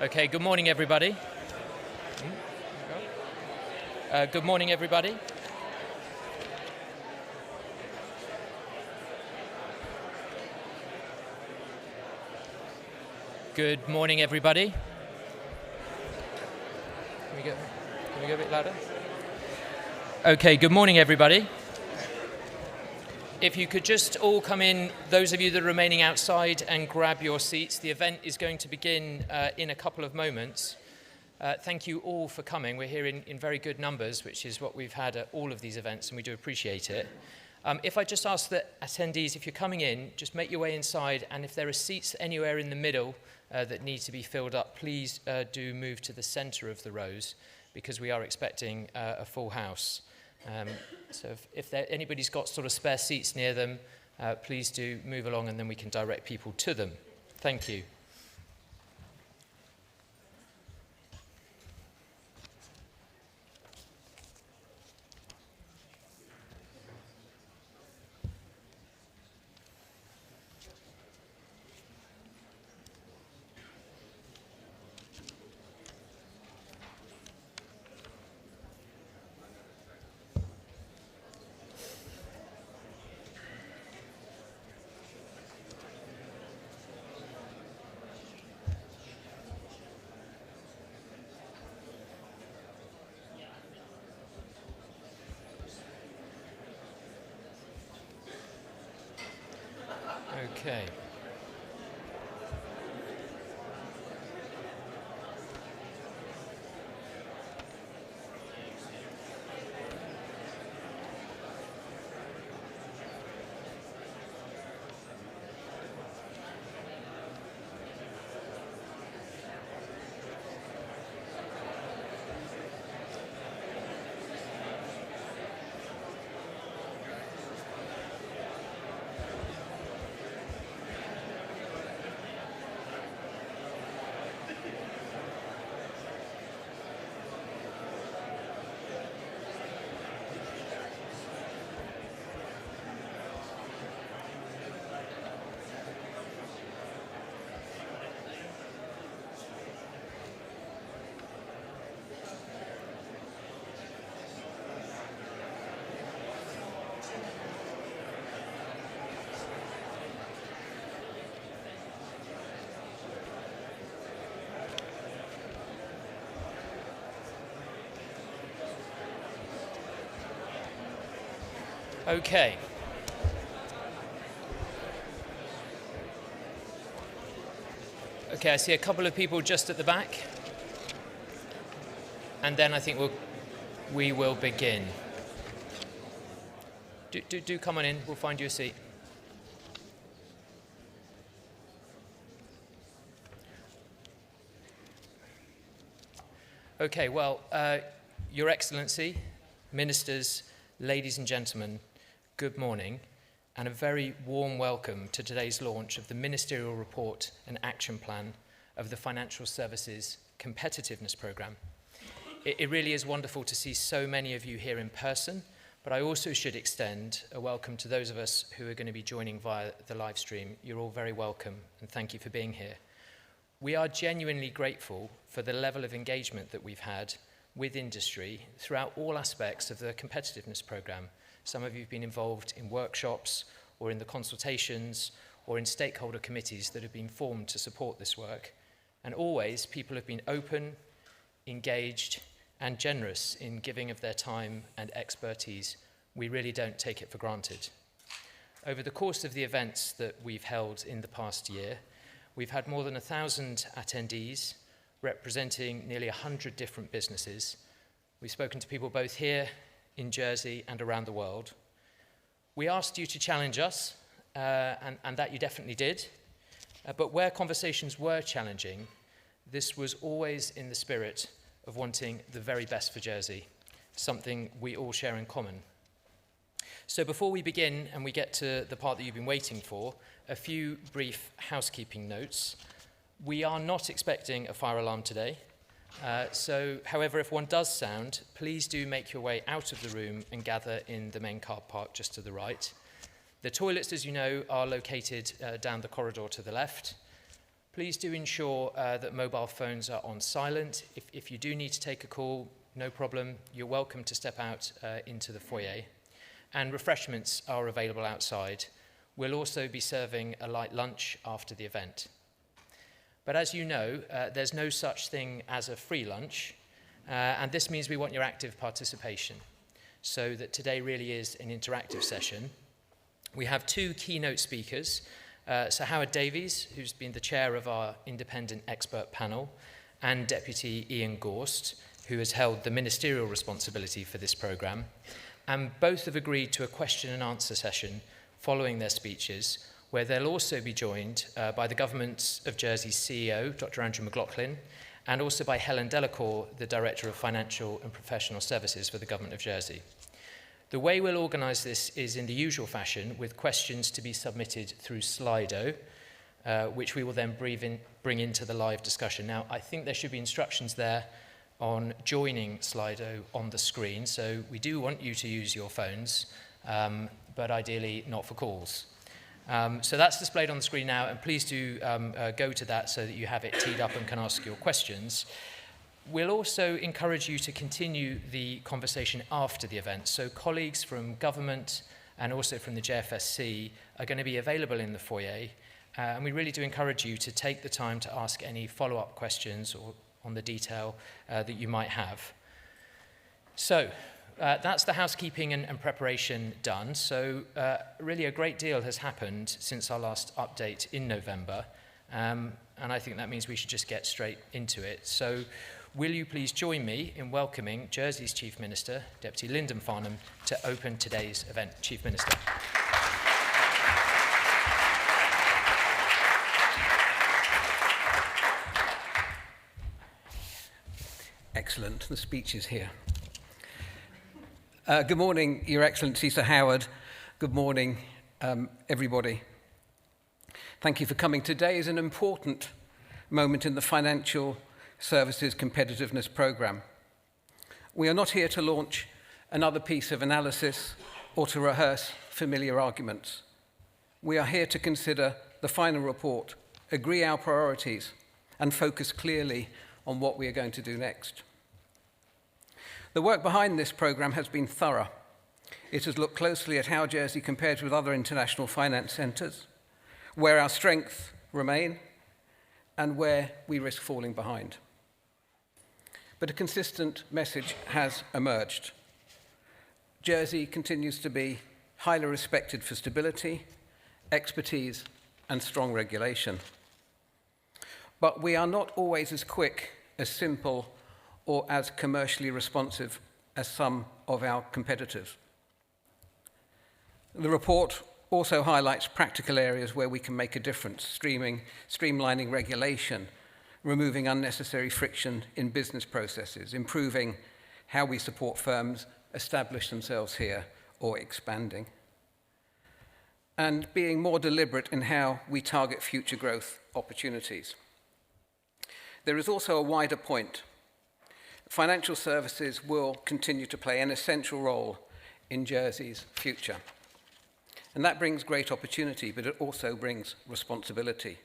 Okay, good morning, everybody. Good morning, everybody. Good morning, everybody. Can we go a bit louder? Okay, good morning, everybody. If you could just all come in, those of you that are remaining outside, and grab your seats. The event is going to begin in a couple of moments. Thank you all for coming. We're here in very good numbers, which is what we've had at all of these events, and we do appreciate it. If I just ask the attendees, if you're coming in, just make your way inside, and if there are seats anywhere in the middle that need to be filled up, please do move to the centre of the rows, because we are expecting a full house. So if anybody's got sort of spare seats near them, please do move along, and then we can direct people to them. Thank you. Okay. Okay. Okay, I see a couple of people just at the back. And then I think we will begin. Do come on in, we'll find you a seat. Okay, well, Your Excellency, Ministers, ladies and gentlemen, good morning, and a very warm welcome to today's launch of the Ministerial Report and Action Plan of the Financial Services Competitiveness Programme. It really is wonderful to see so many of you here in person, but I also should extend a welcome to those of us who are going to be joining via the live stream. You're all very welcome, and thank you for being here. We are genuinely grateful for the level of engagement that we've had with industry throughout all aspects of the Competitiveness Programme. Some of you have been involved in workshops or in the consultations or in stakeholder committees that have been formed to support this work. And always, people have been open, engaged, and generous in giving of their time and expertise. We really don't take it for granted. Over the course of the events that we've held in the past year, we've had more than 1,000 attendees representing nearly 100 different businesses. We've spoken to people both here in Jersey and around the world. We asked you to challenge us, and that you definitely did. But where conversations were challenging, this was always in the spirit of wanting the very best for Jersey, something we all share in common. So before we begin and we get to the part that you've been waiting for, a few brief housekeeping notes. We are not expecting a fire alarm today. However, if one does sound, please do make your way out of the room and gather in the main car park just to the right. The toilets, as you know, are located down the corridor to the left. Please do ensure that mobile phones are on silent. If you do need to take a call, no problem. You're welcome to step out into the foyer. And refreshments are available outside. We'll also be serving a light lunch after the event. But as you know, there's no such thing as a free lunch, and this means we want your active participation, so that today really is an interactive session. We have two keynote speakers, Sir Howard Davies, who's been the chair of our independent expert panel, and Deputy Ian Gorst, who has held the ministerial responsibility for this programme, and both have agreed to a question and answer session following their speeches, where they'll also be joined by the Government of Jersey's CEO, Dr. Andrew McLaughlin, and also by Helen Delacour, the Director of Financial and Professional Services for the Government of Jersey. The way we'll organise this is in the usual fashion, with questions to be submitted through Slido, which we will then bring into the live discussion. Now, I think there should be instructions there on joining Slido on the screen, so we do want you to use your phones, but ideally not for calls. So that's displayed on the screen now, and please do go to that so that you have it teed up and can ask your questions. We'll also encourage you to continue the conversation after the event. So colleagues from government and also from the JFSC are going to be available in the foyer, and we really do encourage you to take the time to ask any follow-up questions or on the detail that you might have. So that's the housekeeping and preparation done. So really a great deal has happened since our last update in November, and I think that means we should just get straight into it. So will you please join me in welcoming Jersey's Chief Minister, Deputy Lyndon Farnham, to open today's event. Chief Minister. Excellent. The speech is here. Good morning, Your Excellency Sir Howard. Good morning, everybody. Thank you for coming. Today is an important moment in the Financial Services Competitiveness Programme. We are not here to launch another piece of analysis or to rehearse familiar arguments. We are here to consider the final report, agree our priorities, and focus clearly on what we are going to do next. The work behind this programme has been thorough. It has looked closely at how Jersey compares with other international finance centres, where our strengths remain, and where we risk falling behind. But a consistent message has emerged. Jersey continues to be highly respected for stability, expertise, and strong regulation. But we are not always as quick, as simple, or as commercially responsive as some of our competitors. The report also highlights practical areas where we can make a difference, streamlining regulation, removing unnecessary friction in business processes, improving how we support firms establish themselves here or expanding, and being more deliberate in how we target future growth opportunities. There is also a wider point. Financial services will continue to play an essential role in Jersey's future. And that brings great opportunity, but it also brings responsibility.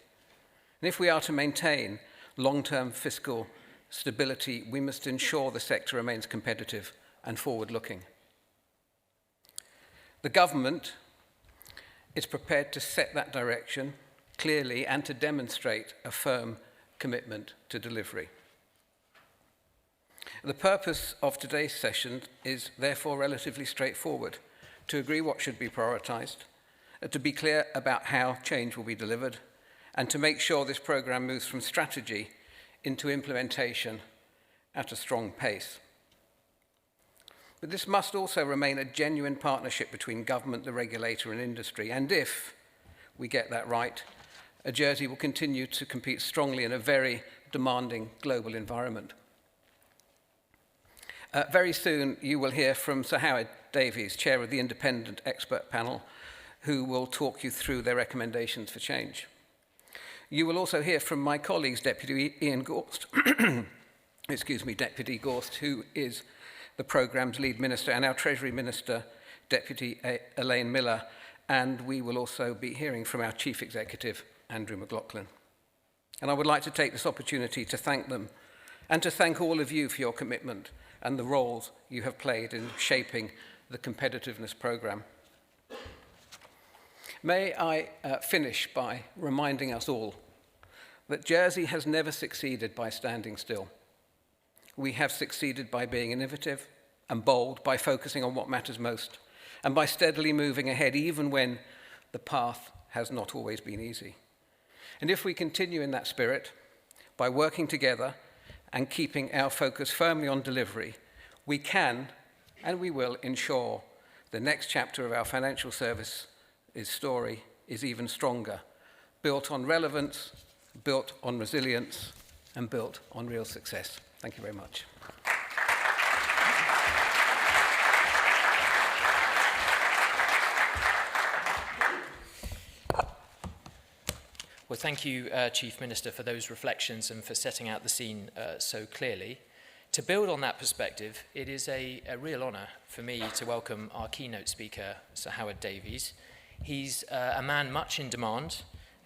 And if we are to maintain long-term fiscal stability, we must ensure the sector remains competitive and forward-looking. The government is prepared to set that direction clearly and to demonstrate a firm commitment to delivery. The purpose of today's session is therefore relatively straightforward: to agree what should be prioritised, to be clear about how change will be delivered, and to make sure this programme moves from strategy into implementation at a strong pace. But this must also remain a genuine partnership between government, the regulator, and industry. And if we get that right, Jersey will continue to compete strongly in a very demanding global environment. Very soon you will hear from Sir Howard Davies, chair of the independent expert panel, who will talk you through their recommendations for change. You will also hear from my colleagues, Deputy Ian Gorst, Deputy Gorst, who is the programme's lead minister, and our Treasury Minister, Deputy Elaine Miller, and we will also be hearing from our Chief Executive, Andrew McLaughlin. And I would like to take this opportunity to thank them and to thank all of you for your commitment and the roles you have played in shaping the Competitiveness programme. May I finish by reminding us all that Jersey has never succeeded by standing still. We have succeeded by being innovative and bold, by focusing on what matters most, and by steadily moving ahead even when the path has not always been easy. And if we continue in that spirit, by working together and keeping our focus firmly on delivery, we can and we will ensure the next chapter of our financial services story is even stronger, built on relevance, built on resilience, and built on real success. Thank you very much. Well, thank you, Chief Minister, for those reflections and for setting out the scene so clearly. To build on that perspective, it is a real honour for me to welcome our keynote speaker, Sir Howard Davies. He's a man much in demand.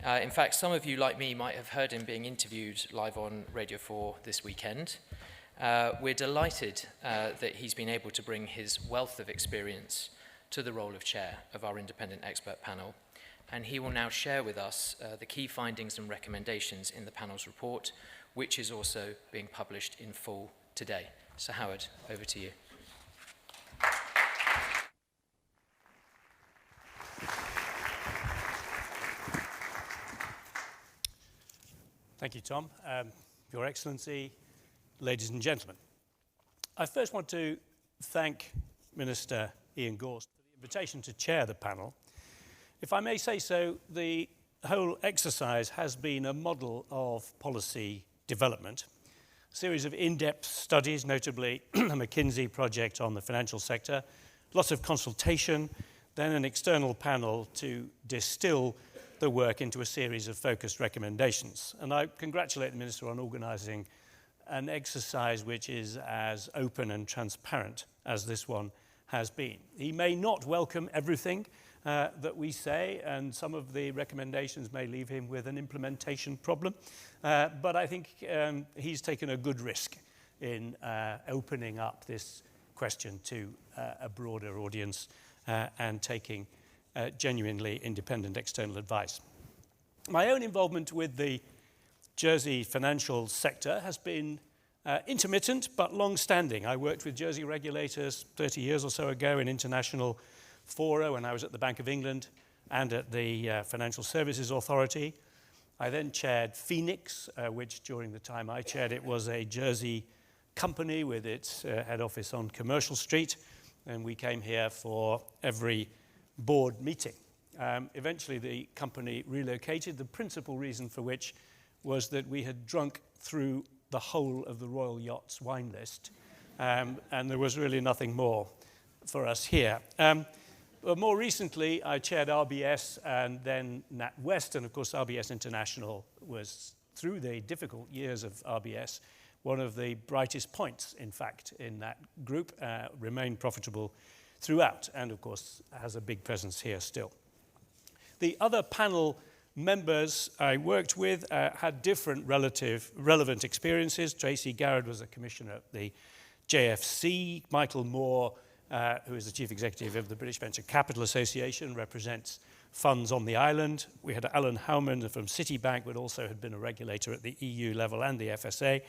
In fact, some of you, like me, might have heard him being interviewed live on Radio 4 this weekend. We're delighted that he's been able to bring his wealth of experience to the role of chair of our independent expert panel. And he will now share with us the key findings and recommendations in the panel's report, which is also being published in full today. Sir Howard, over to you. Thank you, Tom. Your Excellency, ladies and gentlemen. I first want to thank Minister Ian Gorst for the invitation to chair the panel. If I may say so, the whole exercise has been a model of policy development. A series of in-depth studies, notably a McKinsey project on the financial sector, lots of consultation, then an external panel to distill the work into a series of focused recommendations. And I congratulate the Minister on organising an exercise which is as open and transparent as this one has been. He may not welcome everything that we say, and some of the recommendations may leave him with an implementation problem, but I think he's taken a good risk in opening up this question to a broader audience and taking genuinely independent external advice. My own involvement with the Jersey financial sector has been intermittent but long-standing. I worked with Jersey regulators 30 years or so ago in international fora when I was at the Bank of England and at the Financial Services Authority. I then chaired Phoenix, which during the time I chaired it was a Jersey company with its head office on Commercial Street, and we came here for every board meeting. Eventually the company relocated, the principal reason for which was that we had drunk through the whole of the Royal Yacht's wine list, and there was really nothing more for us here. But more recently, I chaired RBS and then NatWest, and of course RBS International was, through the difficult years of RBS, one of the brightest points, in fact, in that group, remained profitable throughout, and of course has a big presence here still. The other panel members I worked with had different relevant experiences. Tracy Garrard was a commissioner at the JFC. Michael Moore, who is the chief executive of the British Venture Capital Association, represents funds on the island. We had Alan Howman from Citibank, but also had been a regulator at the EU level and the FSA,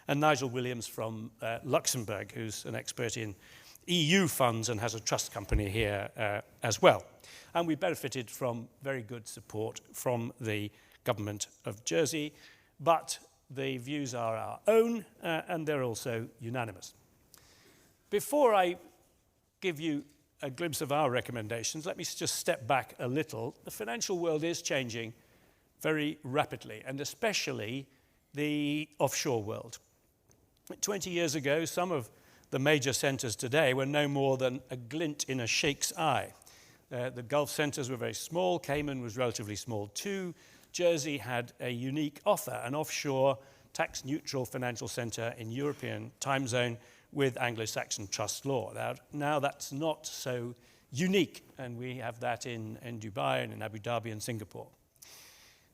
and Nigel Williams from Luxembourg, who's an expert in EU funds and has a trust company here as well. And we benefited from very good support from the government of Jersey, but the views are our own and they're also unanimous. Before I give you a glimpse of our recommendations, let me just step back a little. The financial world is changing very rapidly, and especially the offshore world. 20 years ago, some of the major centres today were no more than a glint in a sheik's eye. The Gulf centres were very small. Cayman was relatively small too. Jersey had a unique offer, an offshore tax-neutral financial centre in European time zone with Anglo-Saxon trust law. Now that's not so unique, and we have that in Dubai and in Abu Dhabi and Singapore.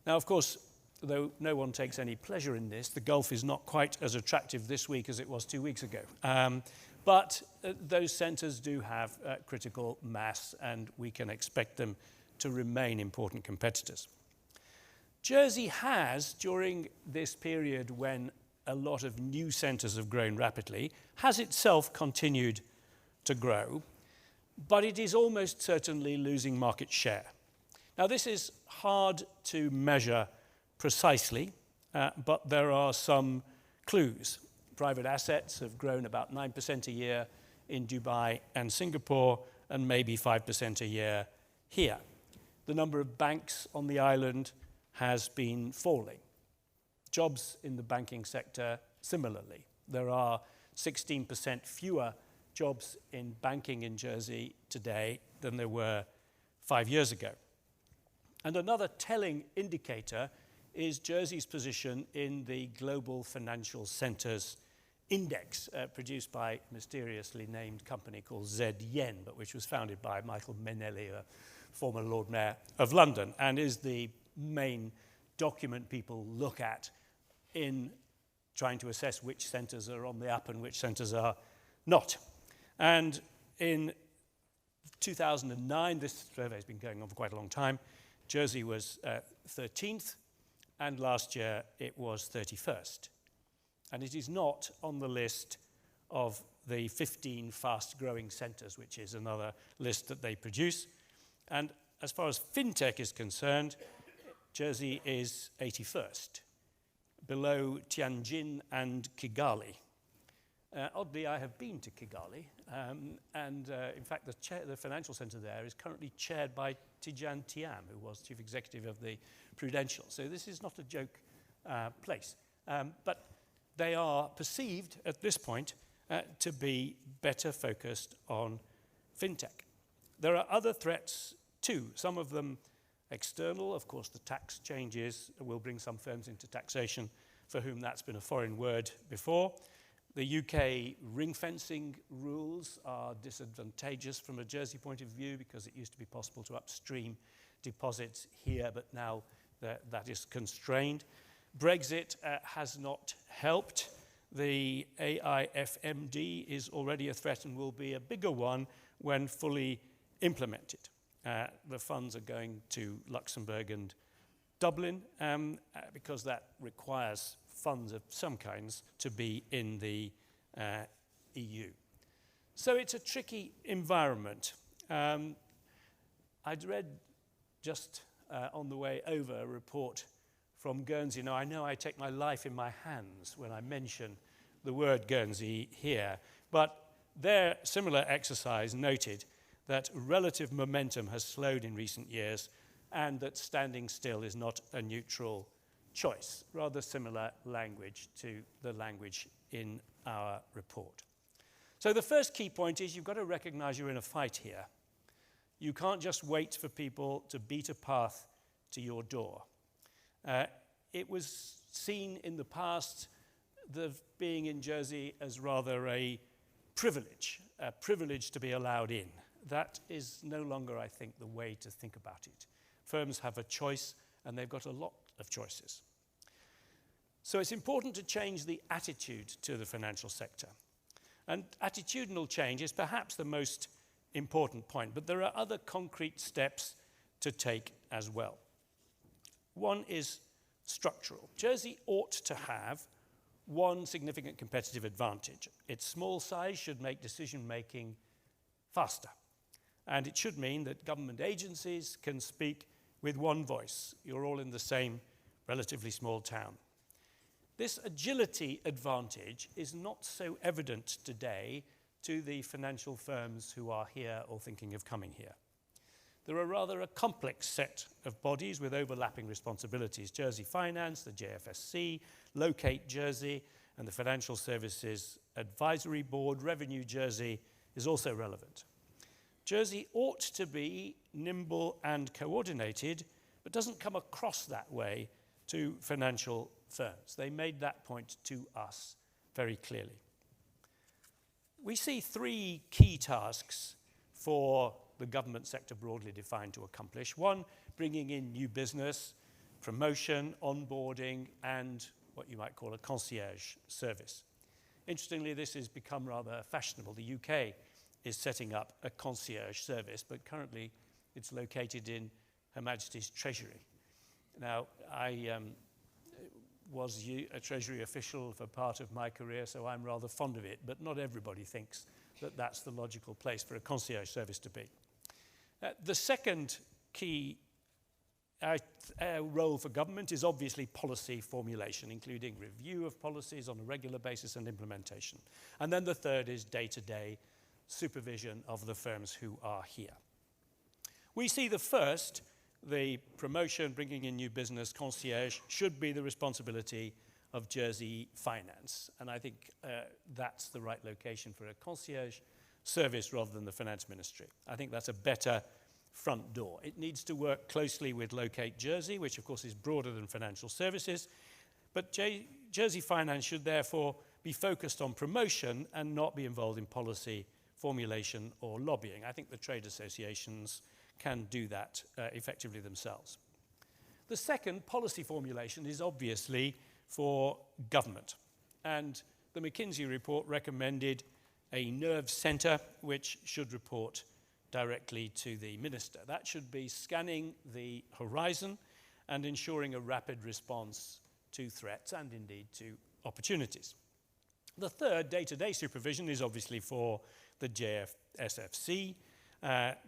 Now, of course, though no one takes any pleasure in this, the Gulf is not quite as attractive this week as it was 2 weeks ago. But those centres do have critical mass, and we can expect them to remain important competitors. Jersey has, during this period when a lot of new centres have grown rapidly, has itself continued to grow, but it is almost certainly losing market share. Now, this is hard to measure precisely, but there are some clues. Private assets have grown about 9% a year in Dubai and Singapore, and maybe 5% a year here. The number of banks on the island has been falling. Jobs in the banking sector, similarly. There are 16% fewer jobs in banking in Jersey today than there were 5 years ago. And another telling indicator is Jersey's position in the Global Financial Centres Index, produced by a mysteriously named company called ZYen, but which was founded by Michael Menelli, a former Lord Mayor of London, and is the main document people look at in trying to assess which centres are on the up and which centres are not. And in 2009, this survey has been going on for quite a long time, Jersey was 13th, and last year it was 31st. And it is not on the list of the 15 fast-growing centres, which is another list that they produce. And as far as fintech is concerned, Jersey is 81st, below Tianjin and Kigali. Oddly, I have been to Kigali, and in fact, the financial centre there is currently chaired by Tidjane Thiam, who was chief executive of the Prudential. So this is not a joke place. But they are perceived at this point to be better focused on fintech. There are other threats too, some of them external. Of course, the tax changes will bring some firms into taxation for whom that's been a foreign word before. The UK ring-fencing rules are disadvantageous from a Jersey point of view because it used to be possible to upstream deposits here, but now that is constrained. Brexit has not helped. The AIFMD is already a threat and will be a bigger one when fully implemented. The funds are going to Luxembourg and Dublin because that requires funds of some kinds to be in the EU. So it's a tricky environment. I'd read just on the way over a report from Guernsey. Now, I know I take my life in my hands when I mention the word Guernsey here, but their similar exercise noted that relative momentum has slowed in recent years and that standing still is not a neutral choice. Rather similar language to the language in our report. So the first key point is you've got to recognize you're in a fight here. You can't just wait for people to beat a path to your door. It was seen in the past of being in Jersey as rather a privilege to be allowed in. That is no longer, I think, the way to think about it. Firms have a choice, and they've got a lot of choices. So it's important to change the attitude to the financial sector. And attitudinal change is perhaps the most important point, but there are other concrete steps to take as well. One is structural. Jersey ought to have one significant competitive advantage. Its small size should make decision-making faster. And it should mean that government agencies can speak with one voice. You're all in the same relatively small town. This agility advantage is not so evident today to the financial firms who are here or thinking of coming here. There are rather a complex set of bodies with overlapping responsibilities. Jersey Finance, the JFSC, Locate Jersey, and the Financial Services Advisory Board. Revenue Jersey is also relevant. Jersey ought to be nimble and coordinated, but doesn't come across that way to financial firms. They made that point to us very clearly. We see three key tasks for the government sector broadly defined to accomplish. One, bringing in new business. promotion, onboarding, and what you might call a concierge service. Interestingly, this has become rather fashionable. The UK is setting up a concierge service, but currently it's located in Her Majesty's Treasury. Now, I was a Treasury official for part of my career, so I'm rather fond of it, but not everybody thinks that that's the logical place for a concierge service to be. The second key role for government is obviously policy formulation, including review of policies on a regular basis and implementation. And then the third is day-to-day supervision of the firms who are here. We see the first, the promotion, bringing in new business, concierge, should be the responsibility of Jersey Finance. And I think that's the right location for a concierge service rather than the Finance Ministry. I think that's a better front door. It needs to work closely with Locate Jersey, which of course is broader than financial services. But Jersey Finance should therefore be focused on promotion and not be involved in policy formulation or lobbying. I think the trade associations can do that effectively themselves. The second, policy formulation, is obviously for government. And the McKinsey report recommended a nerve centre which should report directly to the minister. That should be scanning the horizon and ensuring a rapid response to threats and indeed to opportunities. The third, day-to-day supervision, is obviously for the JSFC.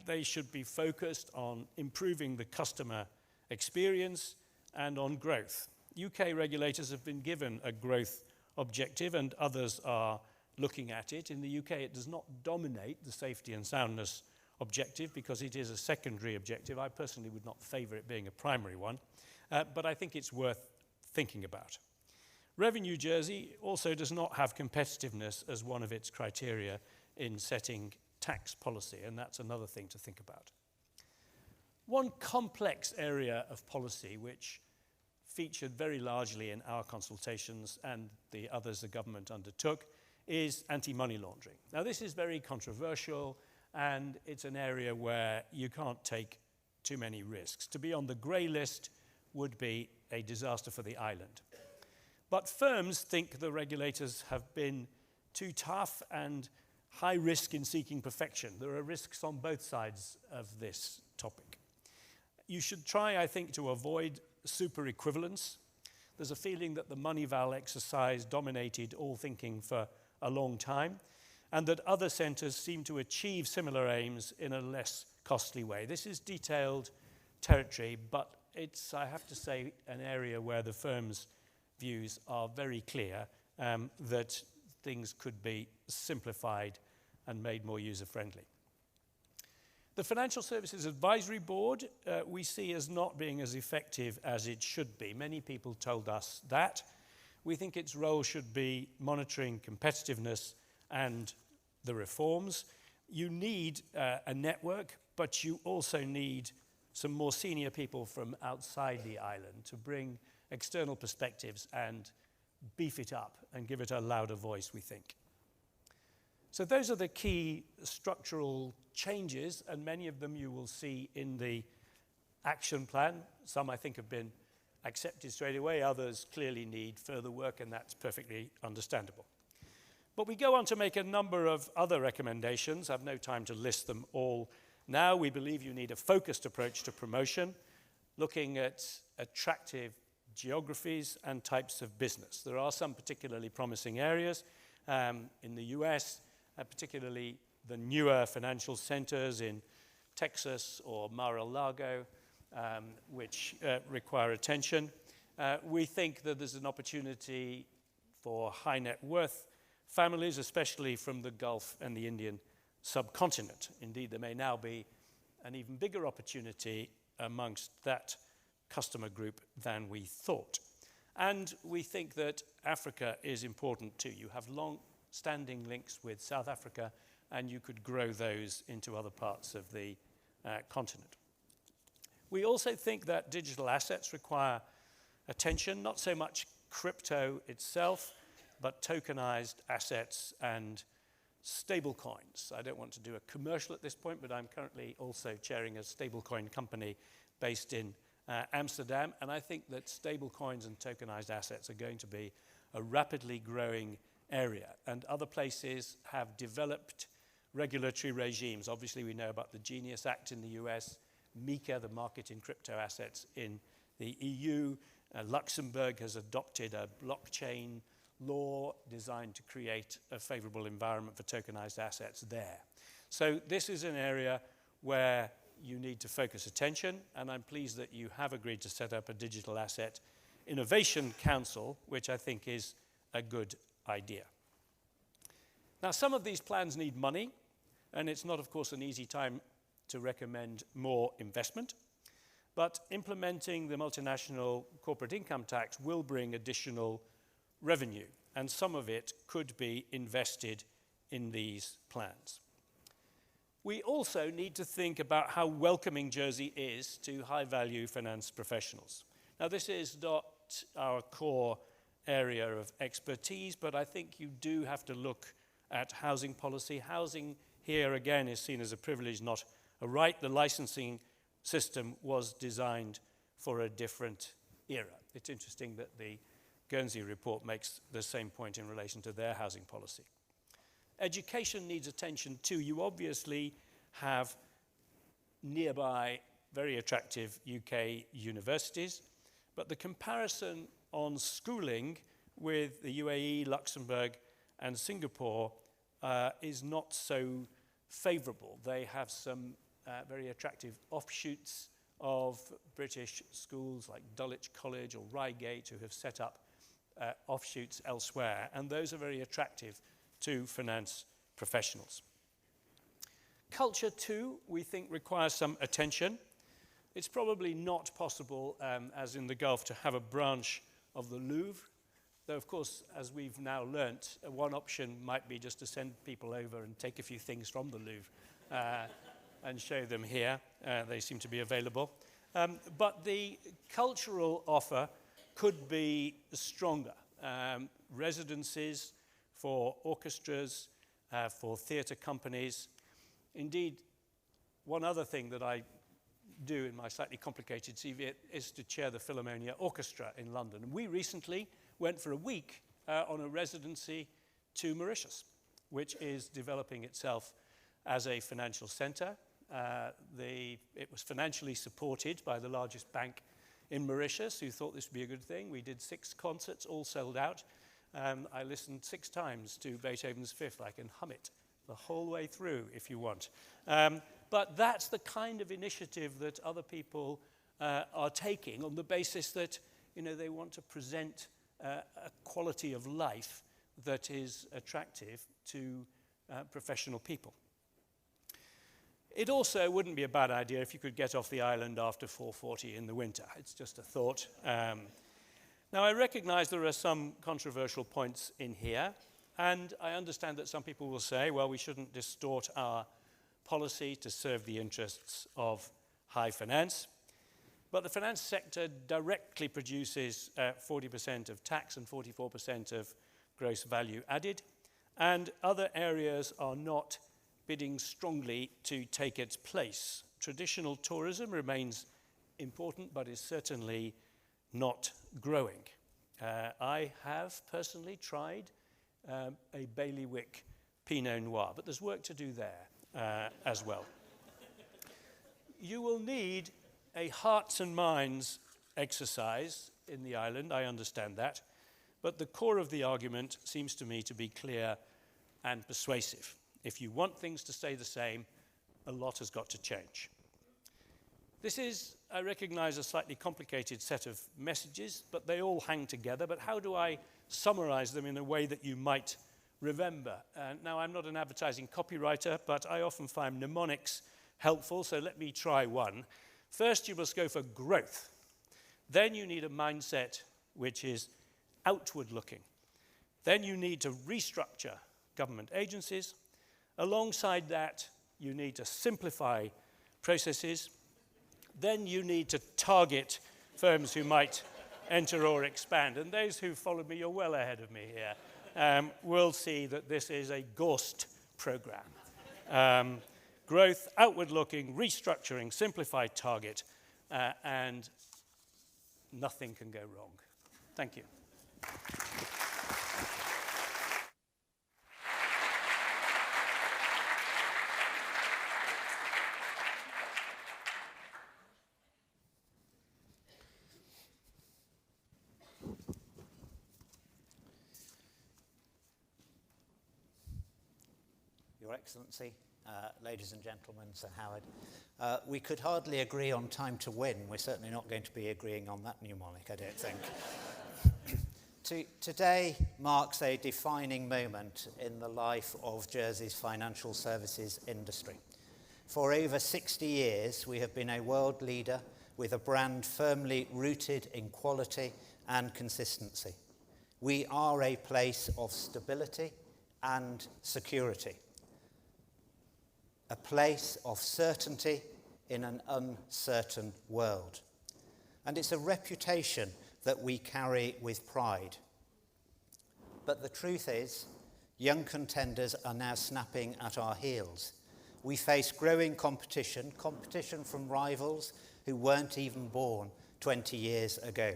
They should be focused on improving the customer experience and on growth. UK regulators have been given a growth objective and others are looking at it. In the UK, it does not dominate the safety and soundness objective because it is a secondary objective. I personally would not favour it being a primary one, but I think it's worth thinking about. Revenue Jersey also does not have competitiveness as one of its criteria in setting tax policy, and that's another thing to think about. One complex area of policy which featured very largely in our consultations and the others the government undertook is anti-money laundering. Now, this is very controversial, and it's an area where you can't take too many risks. To be on the grey list would be a disaster for the island. But firms think the regulators have been too tough and high risk in seeking perfection. There are risks on both sides of this topic. You should try, I think, to avoid super equivalence. There's a feeling that the Moneyval exercise dominated all thinking for a long time, and that other centres seem to achieve similar aims in a less costly way. This is detailed territory, but it's, I have to say, an area where the firm's views are very clear that things could be simplified and made more user-friendly. The Financial Services Advisory Board we see as not being as effective as it should be. Many people told us that. We think its role should be monitoring competitiveness and the reforms. You need a network, but you also need some more senior people from outside the island to bring external perspectives and beef it up and give it a louder voice, we think. So those are the key structural changes, and many of them you will see in the action plan. Some I think have been accepted straight away, others clearly need further work, and that's perfectly understandable. But we go on to make a number of other recommendations. I've no time to list them all now. We believe you need a focused approach to promotion, looking at attractive geographies and types of business. There are some particularly promising areas in the US, particularly the newer financial centers in Texas or Mar-a-Lago, which require attention. We think that there's an opportunity for high net worth families, especially from the Gulf and the Indian subcontinent. Indeed, there may now be an even bigger opportunity amongst that customer group than we thought. And we think that Africa is important too. You have long-standing links with South Africa, and you could grow those into other parts of the continent. We also think that digital assets require attention, not so much crypto itself, but tokenized assets and stablecoins. I don't want to do a commercial at this point, but I'm currently also chairing a stablecoin company based in Amsterdam, and I think that stable coins and tokenized assets are going to be a rapidly growing area. And other places have developed regulatory regimes. Obviously, we know about the Genius Act in the US, MiCA, the market in crypto assets in the EU. Luxembourg has adopted a blockchain law designed to create a favorable environment for tokenized assets there. So this is an area where you need to focus attention, and I'm pleased that you have agreed to set up a Digital Asset Innovation Council, which I think is a good idea. Now, some of these plans need money, and it's not, of course, an easy time to recommend more investment, but implementing the multinational corporate income tax will bring additional revenue, and some of it could be invested in these plans. We also need to think about how welcoming Jersey is to high-value finance professionals. Now, this is not our core area of expertise, but I think you do have to look at housing policy. Housing here, again, is seen as a privilege, not a right. The licensing system was designed for a different era. It's interesting that the Guernsey report makes the same point in relation to their housing policy. Education needs attention too. You obviously have nearby very attractive UK universities, but the comparison on schooling with the UAE, Luxembourg, and Singapore is not so favorable. They have some very attractive offshoots of British schools like Dulwich College or Reigate, who have set up offshoots elsewhere, and those are very attractive to finance professionals. Culture, too, we think requires some attention. It's probably not possible, as in the Gulf, to have a branch of the Louvre, though, of course, as we've now learnt, one option might be just to send people over and take a few things from the Louvre and show them here. They seem to be available. But the cultural offer could be stronger. Residencies for orchestras, for theatre companies. Indeed, one other thing that I do in my slightly complicated CV is to chair the Philharmonia Orchestra in London. And we recently went for a week on a residency to Mauritius, which is developing itself as a financial centre. It was financially supported by the largest bank in Mauritius, who thought this would be a good thing. We did 6 concerts, all sold out. I listened 6 times to Beethoven's Fifth. I can hum it the whole way through if you want. But that's the kind of initiative that other people are taking on the basis that, you know, they want to present a quality of life that is attractive to professional people. It also wouldn't be a bad idea if you could get off the island after 4:40 in the winter. It's just a thought. Now, I recognize there are some controversial points in here, and I understand that some people will say, well, we shouldn't distort our policy to serve the interests of high finance. But the finance sector directly produces 40% of tax and 44% of gross value added, and other areas are not bidding strongly to take its place. Traditional tourism remains important, but is certainly not growing. I have personally tried a bailiwick Pinot Noir, but there's work to do there as well. You will need a hearts and minds exercise in the island, I understand that, but the core of the argument seems to me to be clear and persuasive. If you want things to stay the same, a lot has got to change. This is, I recognize, a slightly complicated set of messages, but they all hang together. But how do I summarize them in a way that you might remember? Now, I'm not an advertising copywriter, but I often find mnemonics helpful, so let me try one. First, you must go for growth. Then you need a mindset which is outward looking. Then you need to restructure government agencies. Alongside that, you need to simplify processes. Then you need to target firms who might enter or expand. And those who followed me, you're well ahead of me here, will see that this is a GOST program. Growth, outward looking, restructuring, simplified target, and nothing can go wrong. Thank you. Your Excellency, ladies and gentlemen, Sir Howard, we could hardly agree on time to win. We're certainly not going to be agreeing on that mnemonic, I don't think. Today marks a defining moment in the life of Jersey's financial services industry. For over 60 years, we have been a world leader with a brand firmly rooted in quality and consistency. We are a place of stability and security, a place of certainty in an uncertain world. And it's a reputation that we carry with pride. But the truth is, young contenders are now snapping at our heels. We face growing competition from rivals who weren't even born 20 years ago.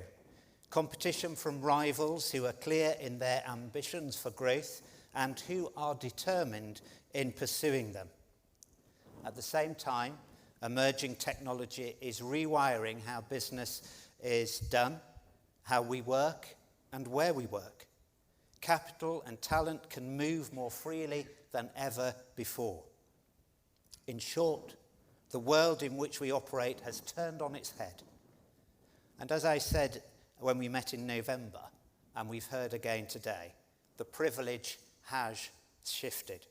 Competition from rivals who are clear in their ambitions for growth and who are determined in pursuing them. At the same time, emerging technology is rewiring how business is done, how we work, and where we work. Capital and talent can move more freely than ever before. In short, the world in which we operate has turned on its head. And as I said when we met in November, and we've heard again today, the privilege has shifted.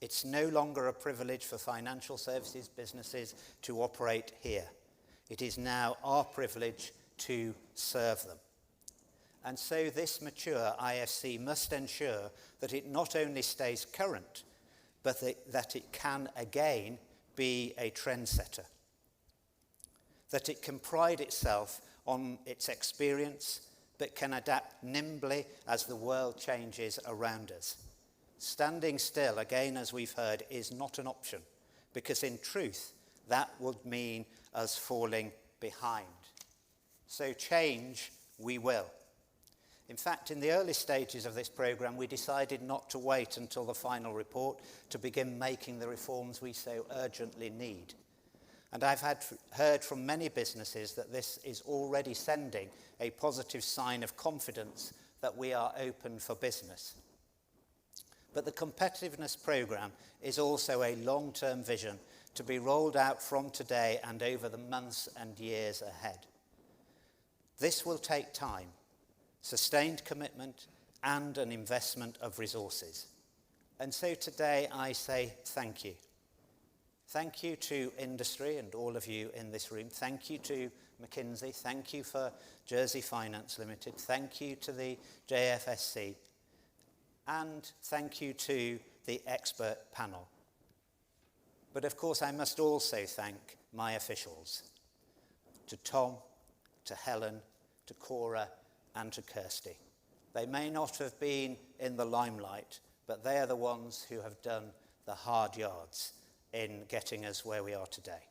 It's no longer a privilege for financial services businesses to operate here. It is now our privilege to serve them. And so this mature IFC must ensure that it not only stays current, but that it can again be a trendsetter. That it can pride itself on its experience, but can adapt nimbly as the world changes around us. Standing still, again as we've heard, is not an option, because in truth, that would mean us falling behind. So change we will. In fact, in the early stages of this programme, we decided not to wait until the final report to begin making the reforms we so urgently need. And I've heard from many businesses that this is already sending a positive sign of confidence that we are open for business. But the Competitiveness programme is also a long-term vision to be rolled out from today and over the months and years ahead. This will take time, sustained commitment, and an investment of resources. And so today I say thank you. Thank you to industry and all of you in this room. Thank you to McKinsey. Thank you for Jersey Finance Limited. Thank you to the JFSC. And thank you to the expert panel. But of course, I must also thank my officials, to Tom, to Helen, to Cora, and to Kirsty. They may not have been in the limelight, but they are the ones who have done the hard yards in getting us where we are today.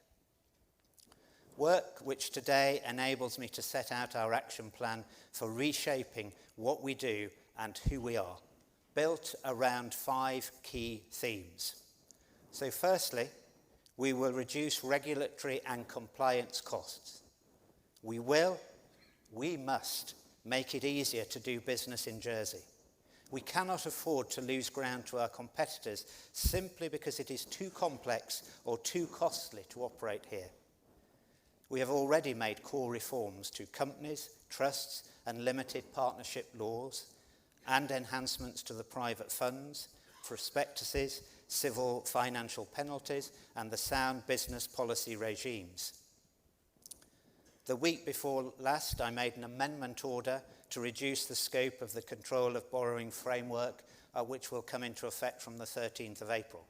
Work which today enables me to set out our action plan for reshaping what we do and who we are, built around 5 key themes. So firstly, we will reduce regulatory and compliance costs. We must make it easier to do business in Jersey. We cannot afford to lose ground to our competitors simply because it is too complex or too costly to operate here. We have already made core reforms to companies, trusts, and limited partnership laws, and enhancements to the private funds, prospectuses, civil financial penalties, and the sound business policy regimes. The week before last, I made an amendment order to reduce the scope of the control of borrowing framework, which will come into effect from the 13th of April.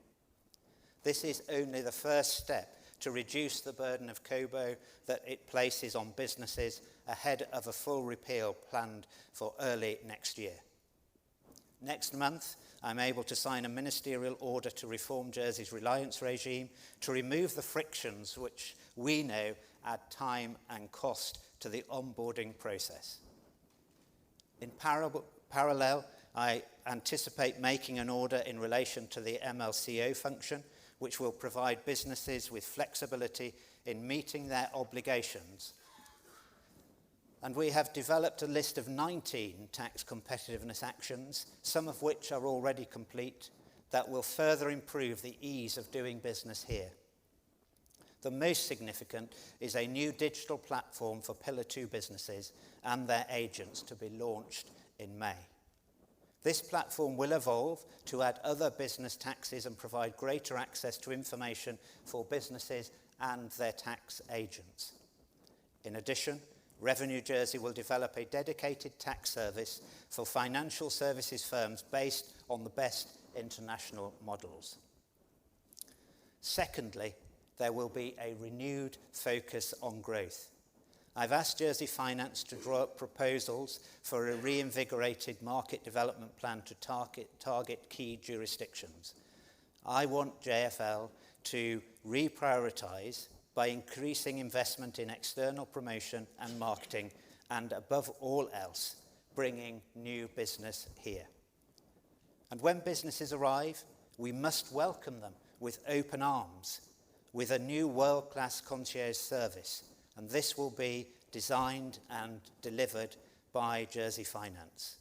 This is only the first step to reduce the burden of COBO that it places on businesses ahead of a full repeal planned for early next year. Next month, I'm able to sign a ministerial order to reform Jersey's reliance regime to remove the frictions which we know add time and cost to the onboarding process. In parallel, I anticipate making an order in relation to the MLCO function, which will provide businesses with flexibility in meeting their obligations. And we have developed a list of 19 tax competitiveness actions, some of which are already complete, that will further improve the ease of doing business here. The most significant is a new digital platform for Pillar 2 businesses and their agents to be launched in May. This platform will evolve to add other business taxes and provide greater access to information for businesses and their tax agents. In addition, Revenue Jersey will develop a dedicated tax service for financial services firms based on the best international models. Secondly, there will be a renewed focus on growth. I've asked Jersey Finance to draw up proposals for a reinvigorated market development plan to target key jurisdictions. I want JFL to reprioritise by increasing investment in external promotion and marketing, and above all else, bringing new business here. And when businesses arrive, we must welcome them with open arms, with a new world-class concierge service, and this will be designed and delivered by Jersey Finance.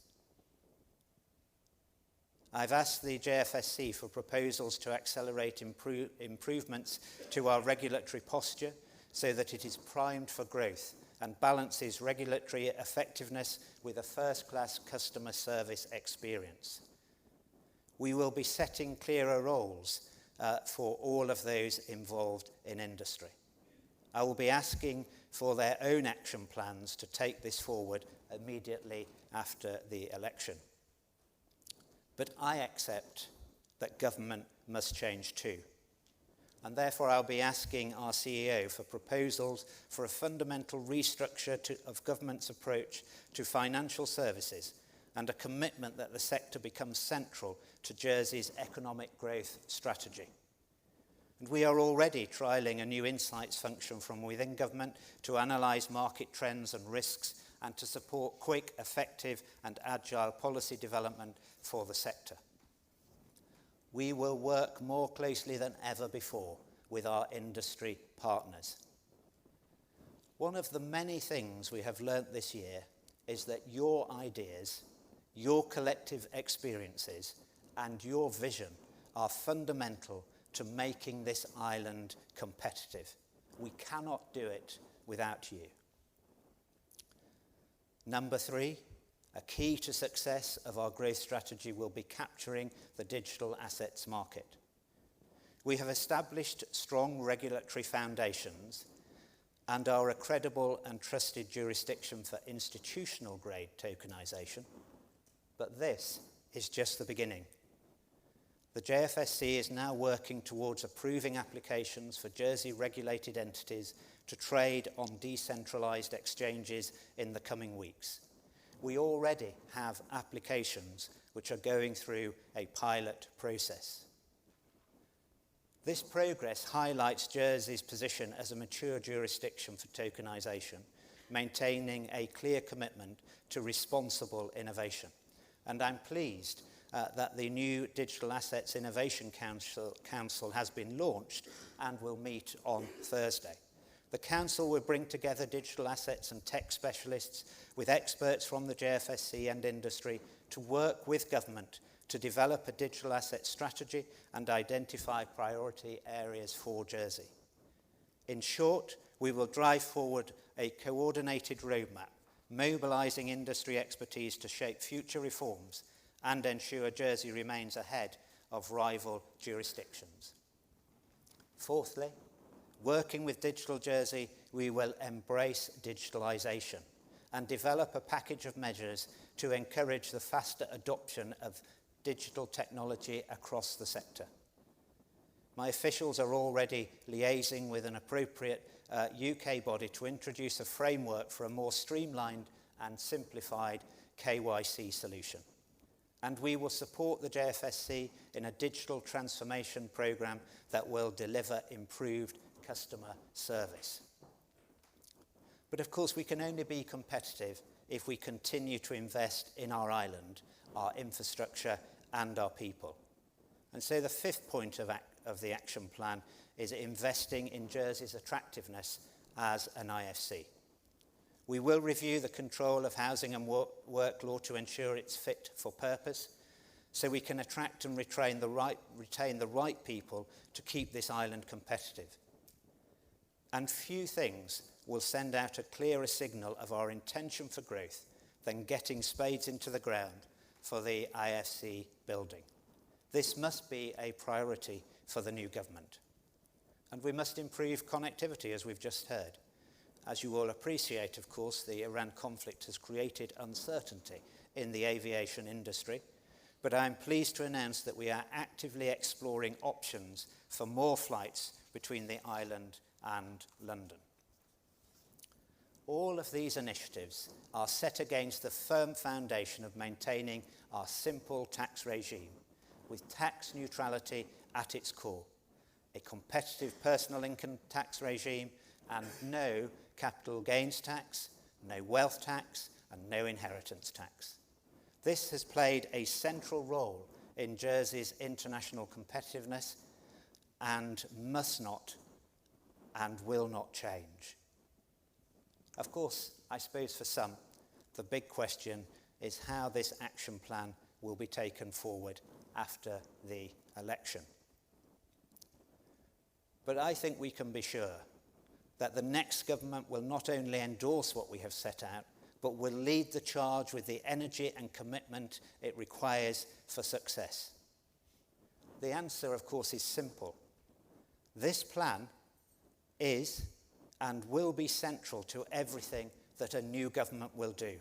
I've asked the JFSC for proposals to accelerate improvements to our regulatory posture so that it is primed for growth and balances regulatory effectiveness with a first-class customer service experience. We will be setting clearer roles for all of those involved in industry. I will be asking for their own action plans to take this forward immediately after the election. But I accept that government must change too. And therefore I'll be asking our CEO for proposals for a fundamental restructure of government's approach to financial services and a commitment that the sector becomes central to Jersey's economic growth strategy. And we are already trialling a new insights function from within government to analyse market trends and risks and to support quick, effective and agile policy development for the sector. We will work more closely than ever before with our industry partners. One of the many things we have learnt this year is that your ideas, your collective experiences and your vision are fundamental to making this island competitive. We cannot do it without you. Number 3, a key to success of our growth strategy will be capturing the digital assets market. We have established strong regulatory foundations and are a credible and trusted jurisdiction for institutional grade tokenisation, but this is just the beginning. The JFSC is now working towards approving applications for Jersey regulated entities to trade on decentralised exchanges in the coming weeks. We already have applications which are going through a pilot process. This progress highlights Jersey's position as a mature jurisdiction for tokenisation, maintaining a clear commitment to responsible innovation. And I'm pleased that the new Digital Assets Innovation Council has been launched and will meet on Thursday. The Council will bring together digital assets and tech specialists with experts from the JFSC and industry to work with government to develop a digital asset strategy and identify priority areas for Jersey. In short, we will drive forward a coordinated roadmap, mobilising industry expertise to shape future reforms and ensure Jersey remains ahead of rival jurisdictions. Fourthly, working with Digital Jersey, we will embrace digitalisation and develop a package of measures to encourage the faster adoption of digital technology across the sector. My officials are already liaising with an appropriate UK body to introduce a framework for a more streamlined and simplified KYC solution. And we will support the JFSC in a digital transformation programme that will deliver improved customer service. But of course, we can only be competitive if we continue to invest in our island, our infrastructure and our people. And so the fifth point of the action plan is investing in Jersey's attractiveness as an IFC. We will review the control of housing and work law to ensure it's fit for purpose, so we can attract and retain the right people to keep this island competitive. And few things will send out a clearer signal of our intention for growth than getting spades into the ground for the IFC building. This must be a priority for the new government. And we must improve connectivity, as we've just heard. As you all appreciate, of course, the Iran conflict has created uncertainty in the aviation industry, but I am pleased to announce that we are actively exploring options for more flights between the island and London. All of these initiatives are set against the firm foundation of maintaining our simple tax regime, with tax neutrality at its core, a competitive personal income tax regime and no capital gains tax, no wealth tax and no inheritance tax. This has played a central role in Jersey's international competitiveness and must not and will not change. Of course, I suppose for some, the big question is how this action plan will be taken forward after the election. But I think we can be sure that the next government will not only endorse what we have set out, but will lead the charge with the energy and commitment it requires for success. The answer, of course, is simple. This plan is and will be central to everything that a new government will do.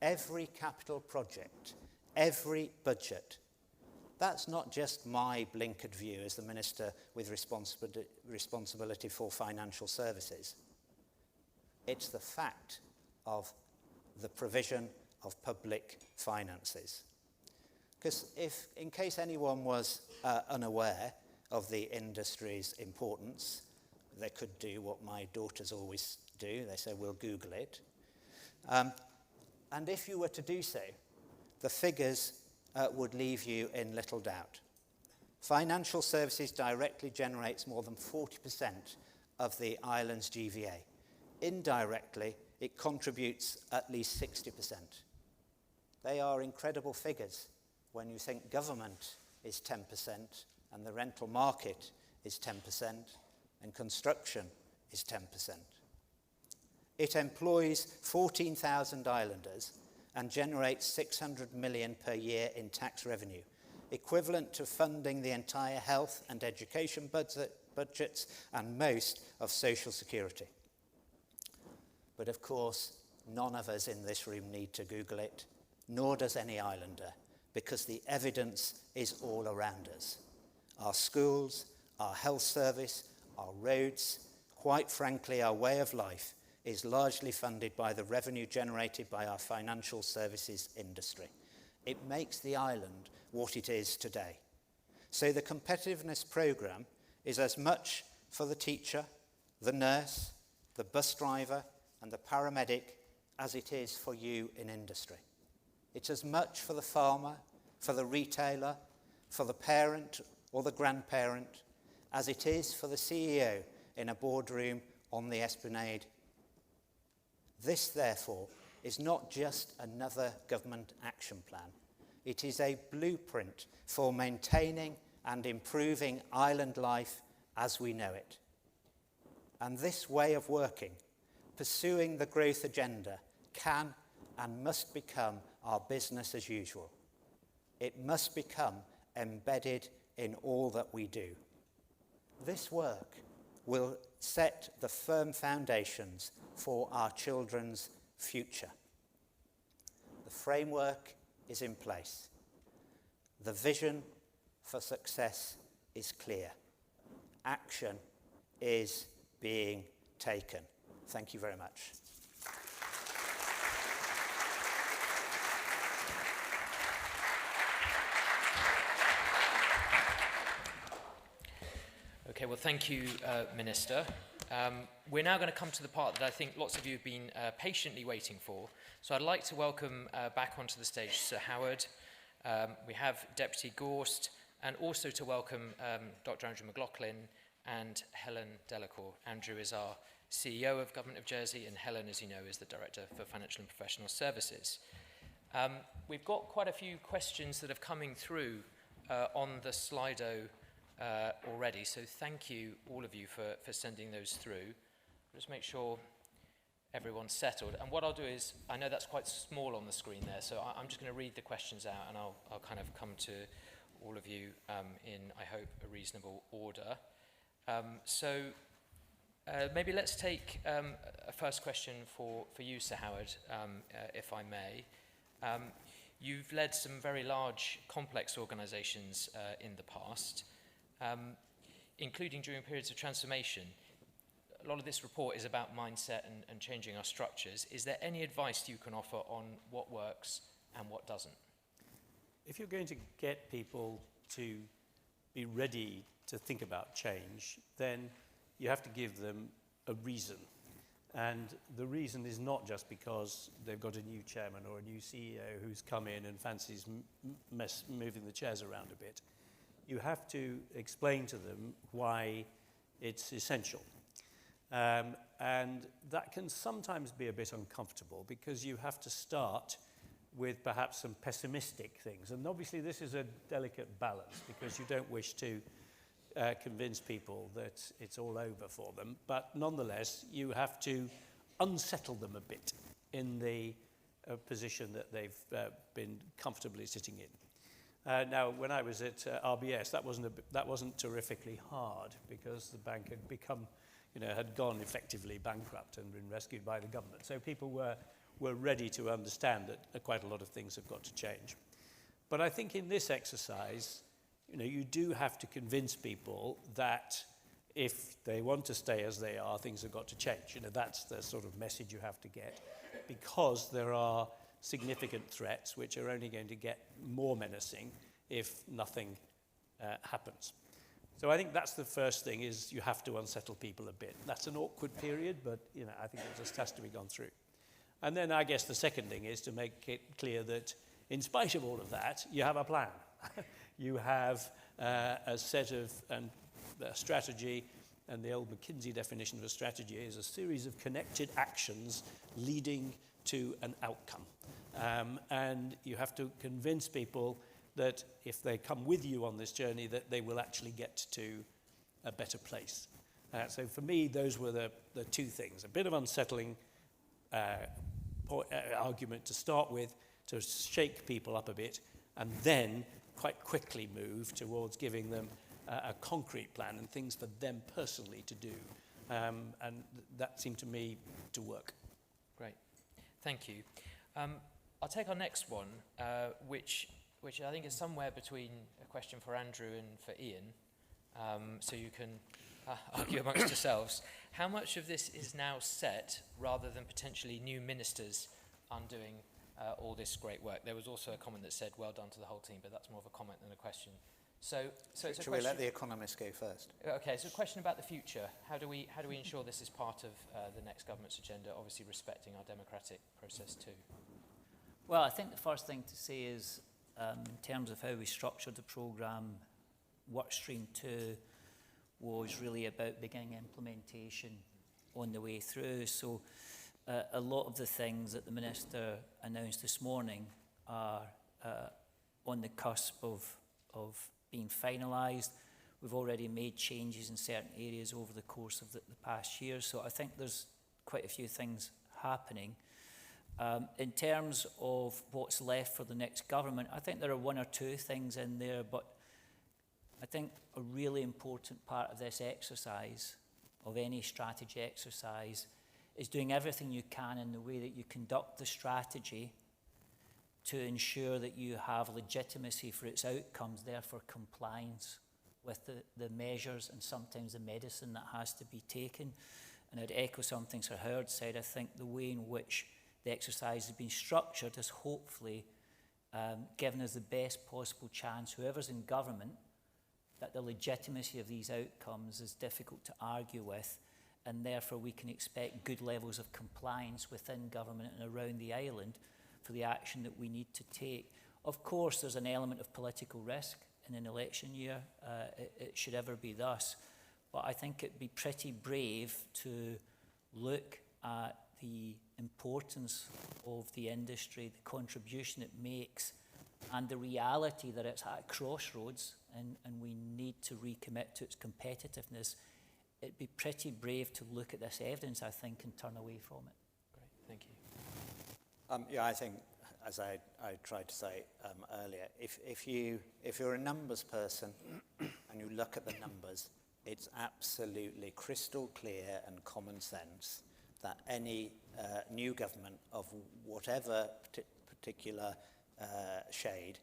Every capital project, every budget. That's not just my blinkered view as the Minister with responsibility for financial services. It's the fact of the provision of public finances. Because in case anyone was unaware of the industry's importance, they could do what my daughters always do. They say, we'll Google it. And if you were to do so, the figures would leave you in little doubt. Financial services directly generates more than 40% of the island's GVA. Indirectly, it contributes at least 60%. They are incredible figures when you think government is 10% and the rental market is 10% and construction is 10%. It employs 14,000 islanders and generates 600 million per year in tax revenue, equivalent to funding the entire health and education budgets and most of social security. But of course, none of us in this room need to Google it, nor does any islander, because the evidence is all around us. Our schools, our health service, our roads, quite frankly, our way of life is largely funded by the revenue generated by our financial services industry. It makes the island what it is today. So the competitiveness programme is as much for the teacher, the nurse, the bus driver and the paramedic as it is for you in industry. It's as much for the farmer, for the retailer, for the parent or the grandparent as it is for the CEO in a boardroom on the Esplanade. This, therefore, is not just another government action plan. It is a blueprint for maintaining and improving island life as we know it. And this way of working, pursuing the growth agenda, can and must become our business as usual. It must become embedded in all that we do. This work will set the firm foundations for our children's future. The framework is in place. The vision for success is clear. Action is being taken. Thank you very much. Okay, well, thank you, Minister. We're now going to come to the part that I think lots of you have been patiently waiting for. So I'd like to welcome back onto the stage Sir Howard. We have Deputy Gorst, and also to welcome Dr. Andrew McLaughlin and Helen Delacour. Andrew is our CEO of Government of Jersey, and Helen, as you know, is the Director for Financial and Professional Services. We've got quite a few questions that have coming through on the Slido already, so thank you, all of you, for sending those through. Just make sure everyone's settled. And what I'll do is, I know that's quite small on the screen there, so I'm just going to read the questions out, and I'll kind of come to all of you in, I hope, a reasonable order. Maybe let's take a first question for you, Sir Howard, if I may. You've led some very large, complex organisations in the past, including during periods of transformation. A lot of this report is about mindset and changing our structures. Is there any advice you can offer on what works and what doesn't? If you're going to get people to be ready to think about change, then you have to give them a reason. And the reason is not just because they've got a new chairman or a new CEO who's come in and fancies moving the chairs around a bit. You have to explain to them why it's essential. And that can sometimes be a bit uncomfortable because you have to start with perhaps some pessimistic things. And obviously this is a delicate balance because you don't wish to convince people that it's all over for them. But nonetheless, you have to unsettle them a bit in the position that they've been comfortably sitting in. Now, when I was at RBS, that wasn't terrifically hard because the bank had become, had gone effectively bankrupt and been rescued by the government. So people were ready to understand that quite a lot of things have got to change. But I think in this exercise, you do have to convince people that if they want to stay as they are, things have got to change. That's the sort of message you have to get, because there are significant threats which are only going to get more menacing if nothing happens. So I think that's the first thing, is you have to unsettle people a bit. That's an awkward period, but I think it just has to be gone through. And then I guess the second thing is to make it clear that in spite of all of that, you have a plan. You have a set of a strategy, and the old McKinsey definition of a strategy is a series of connected actions leading to an outcome. And you have to convince people that if they come with you on this journey, that they will actually get to a better place. So for me, those were the two things. A bit of unsettling argument to start with, to shake people up a bit, and then quite quickly move towards giving them a concrete plan and things for them personally to do. And that seemed to me to work. Great. Thank you. I'll take our next one, which I think is somewhere between a question for Andrew and for Ian, so you can argue amongst yourselves. How much of this is now set rather than potentially new ministers undoing all this great work? There was also a comment that said, well done to the whole team, but that's more of a comment than a question. So it's a question. Shall we let the economists go first? Okay, so a question about the future. How do we ensure this is part of the next government's agenda, obviously respecting our democratic process too? Well, I think the first thing to say is, in terms of how we structured the programme, workstream 2 was really about beginning implementation on the way through. So a lot of the things that the Minister announced this morning are on the cusp of being finalised. We've already made changes in certain areas over the course of the past year, so I think there's quite a few things happening. In terms of what's left for the next government, I think there are one or two things in there, but I think a really important part of this exercise, of any strategy exercise, is doing everything you can in the way that you conduct the strategy to ensure that you have legitimacy for its outcomes, therefore compliance with the measures and sometimes the medicine that has to be taken. And I'd echo something Sir Howard said. I think the way in which the exercise has been structured has hopefully given us the best possible chance, whoever's in government, that the legitimacy of these outcomes is difficult to argue with, and therefore we can expect good levels of compliance within government and around the island for the action that we need to take. Of course, there's an element of political risk in an election year. It should ever be thus. But I think it'd be pretty brave to look at the importance of the industry, the contribution it makes, and the reality that it's at a crossroads and we need to recommit to its competitiveness. It'd be pretty brave to look at this evidence, I think, and turn away from it. Great, thank you. Yeah, I think, as I tried to say earlier, if you're a numbers person and you look at the numbers, it's absolutely crystal clear and common sense that any new government of whatever particular shade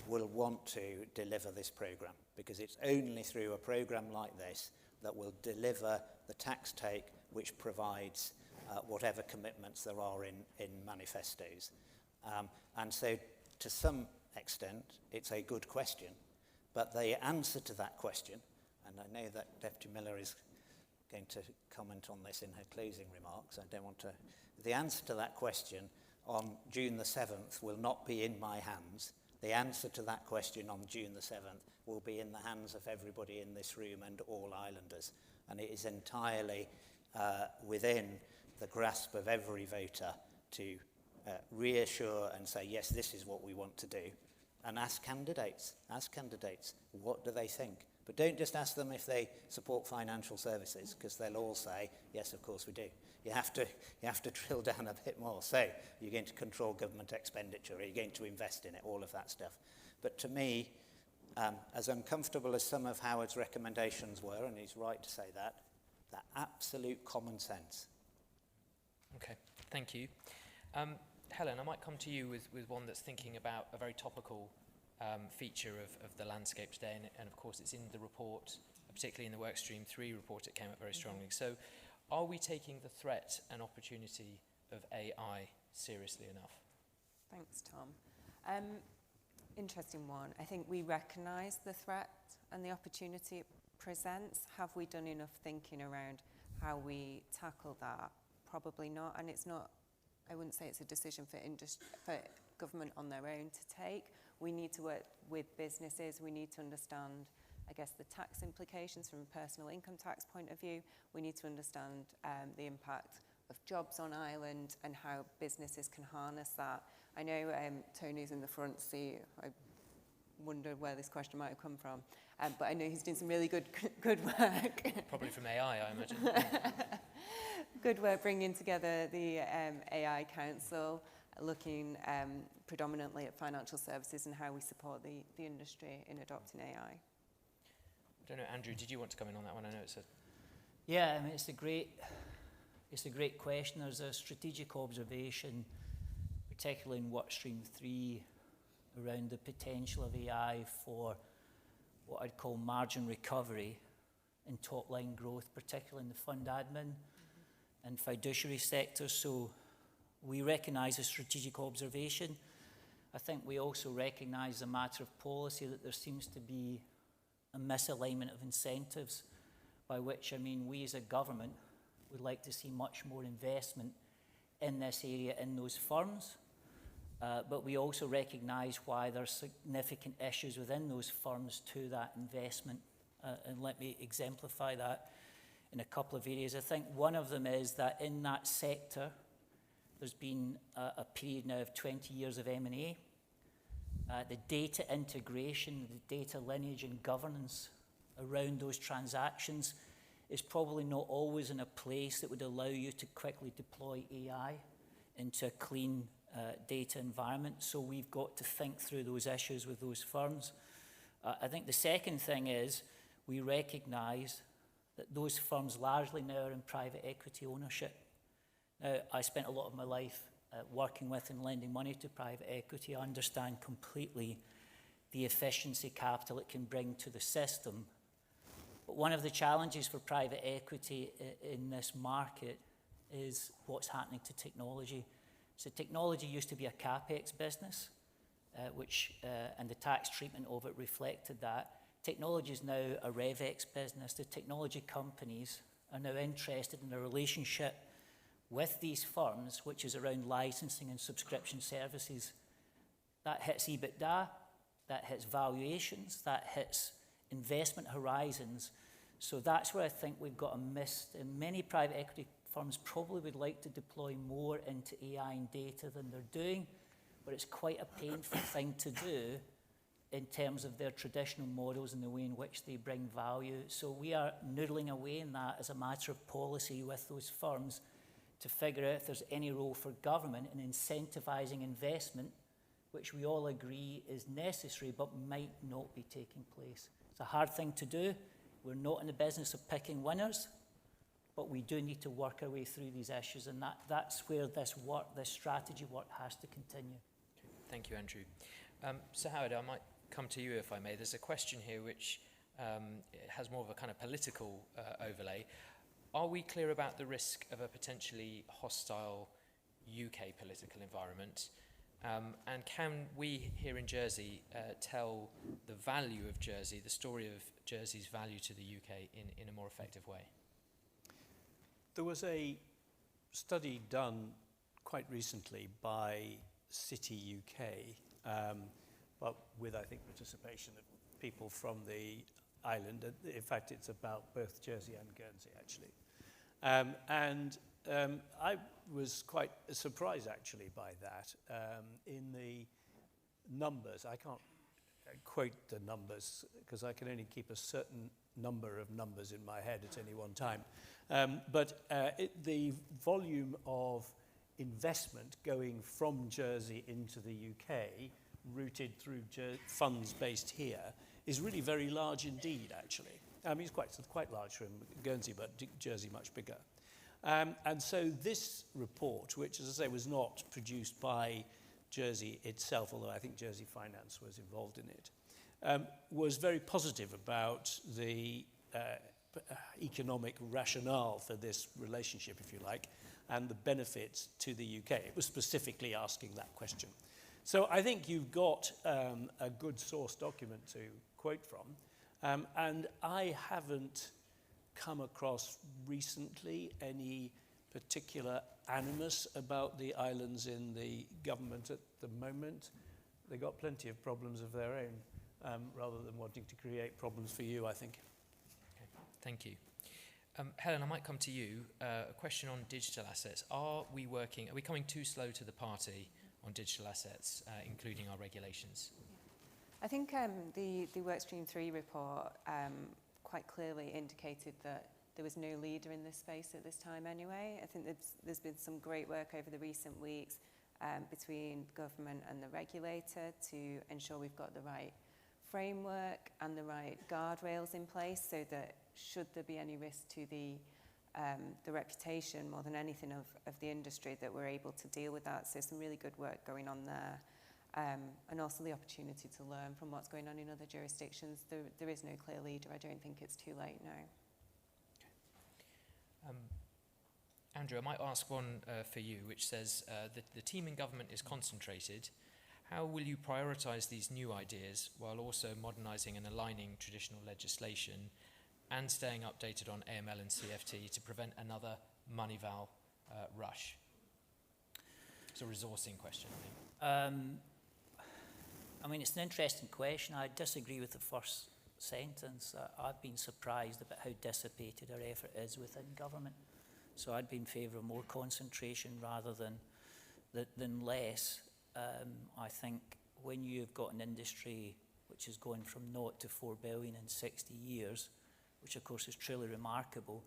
will want to deliver this programme, because it's only through a programme like this that will deliver the tax take which provides whatever commitments there are in manifestos. And so to some extent it's a good question, but the answer to that question, and I know that Deputy Miller is going to comment on this in her closing remarks, I don't want to, the answer to that question on June the 7th will not be in my hands. The answer to that question on June the 7th will be in the hands of everybody in this room and all islanders. And it is entirely within the grasp of every voter to reassure and say, yes, this is what we want to do. And ask candidates, what do they think? But don't just ask them if they support financial services, because they'll all say, yes, of course we do. You have to drill down a bit more. So, you're going to control government expenditure, are you going to invest in it, all of that stuff. But to me, as uncomfortable as some of Howard's recommendations were, and he's right to say that, they're absolute common sense. Okay, thank you. Helen, I might come to you with one that's thinking about a very topical feature of the landscape today, and of course it's in the report, particularly in the Workstream 3 report, it came up very strongly. So are we taking the threat and opportunity of AI seriously enough? Thanks, Tom. Interesting one. I think we recognise the threat and the opportunity it presents. Have we done enough thinking around how we tackle that? Probably not, and it's not, I wouldn't say it's a decision for government on their own to take. We need to work with businesses. We need to understand, I guess, the tax implications from a personal income tax point of view. We need to understand the impact of jobs on island and how businesses can harness that. I know Tony's in the front seat. I wondered where this question might have come from, but I know he's doing some really good work. Probably from AI, I imagine. Good work bringing together the AI Council, looking predominantly at financial services and how we support the industry in adopting AI. I don't know, Andrew, did you want to come in on that one? I know it's a... Yeah, I mean, it's a great question. There's a strategic observation, particularly in Workstream 3, around the potential of AI for what I'd call margin recovery and top-line growth, particularly in the fund admin and fiduciary sectors. So we recognise a strategic observation. I think we also recognise, a matter of policy, that there seems to be a misalignment of incentives, by which I mean we as a government would like to see much more investment in this area in those firms. But we also recognise why there are significant issues within those firms to that investment. And let me exemplify that in a couple of areas. I think one of them is that in that sector, there's been a period now of 20 years of M&A. The data integration, the data lineage and governance around those transactions is probably not always in a place that would allow you to quickly deploy AI into a clean data environment. So we've got to think through those issues with those firms. I think the second thing is we recognise that those firms largely now are in private equity ownership. Now, I spent a lot of my life working with and lending money to private equity. I understand completely the efficiency capital it can bring to the system. But one of the challenges for private equity in this market is what's happening to technology. So technology used to be a capex business, and the tax treatment of it reflected that. Technology is now a RevEx business. The technology companies are now interested in a relationship with these firms, which is around licensing and subscription services. That hits EBITDA, that hits valuations, that hits investment horizons. So that's where I think we've got a miss. And many private equity firms probably would like to deploy more into AI and data than they're doing, but it's quite a painful thing to do in terms of their traditional models and the way in which they bring value. So we are noodling away in that as a matter of policy with those firms to figure out if there's any role for government in incentivising investment, which we all agree is necessary but might not be taking place. It's a hard thing to do. We're not in the business of picking winners, but we do need to work our way through these issues, and that's where this strategy work has to continue. Thank you, Andrew. Sir Howard, I might come to you if I may. There's a question here which has more of a kind of political overlay. Are we clear about the risk of a potentially hostile UK political environment? And can we here in Jersey tell the value of Jersey, the story of Jersey's value to the UK in a more effective way? There was a study done quite recently by City UK, but with, I think, participation of people from the island. In fact, it's about both Jersey and Guernsey, actually. I was quite surprised, actually, by that. In the numbers, I can't quote the numbers because I can only keep a certain number of numbers in my head at any one time. But the volume of investment going from Jersey into the UK, routed through funds based here, is really very large indeed, actually. I mean, it's quite large from Guernsey, but Jersey much bigger. And so this report, which, as I say, was not produced by Jersey itself, although I think Jersey Finance was involved in it, was very positive about the economic rationale for this relationship, if you like, and the benefits to the UK. It was specifically asking that question. So I think you've got a good source document to quote from, and I haven't come across recently any particular animus about the islands in the government at the moment. They've got plenty of problems of their own, rather than wanting to create problems for you, I think. Okay, thank you. Helen, I might come to you. A question on digital assets. Are we coming too slow to the party on digital assets, including our regulations? I think the Workstream 3 report quite clearly indicated that there was no leader in this space at this time anyway. I think there's been some great work over the recent weeks between government and the regulator to ensure we've got the right framework and the right guardrails in place so that should there be any risk to the reputation more than anything of the industry, that we're able to deal with that. So some really good work going on there. And also the opportunity to learn from what's going on in other jurisdictions. There is no clear leader. I don't think it's too late now. Okay. Andrew, I might ask one for you, which says that the team in government is concentrated. How will you prioritise these new ideas while also modernising and aligning traditional legislation and staying updated on AML and CFT to prevent another Moneyval rush? It's a resourcing question, I think. I mean, it's an interesting question. I disagree with the first sentence. I've been surprised about how dissipated our effort is within government. So I'd be in favour of more concentration rather than less. I think when you've got an industry which is going from 0 to 4 billion in 60 years, which of course is truly remarkable,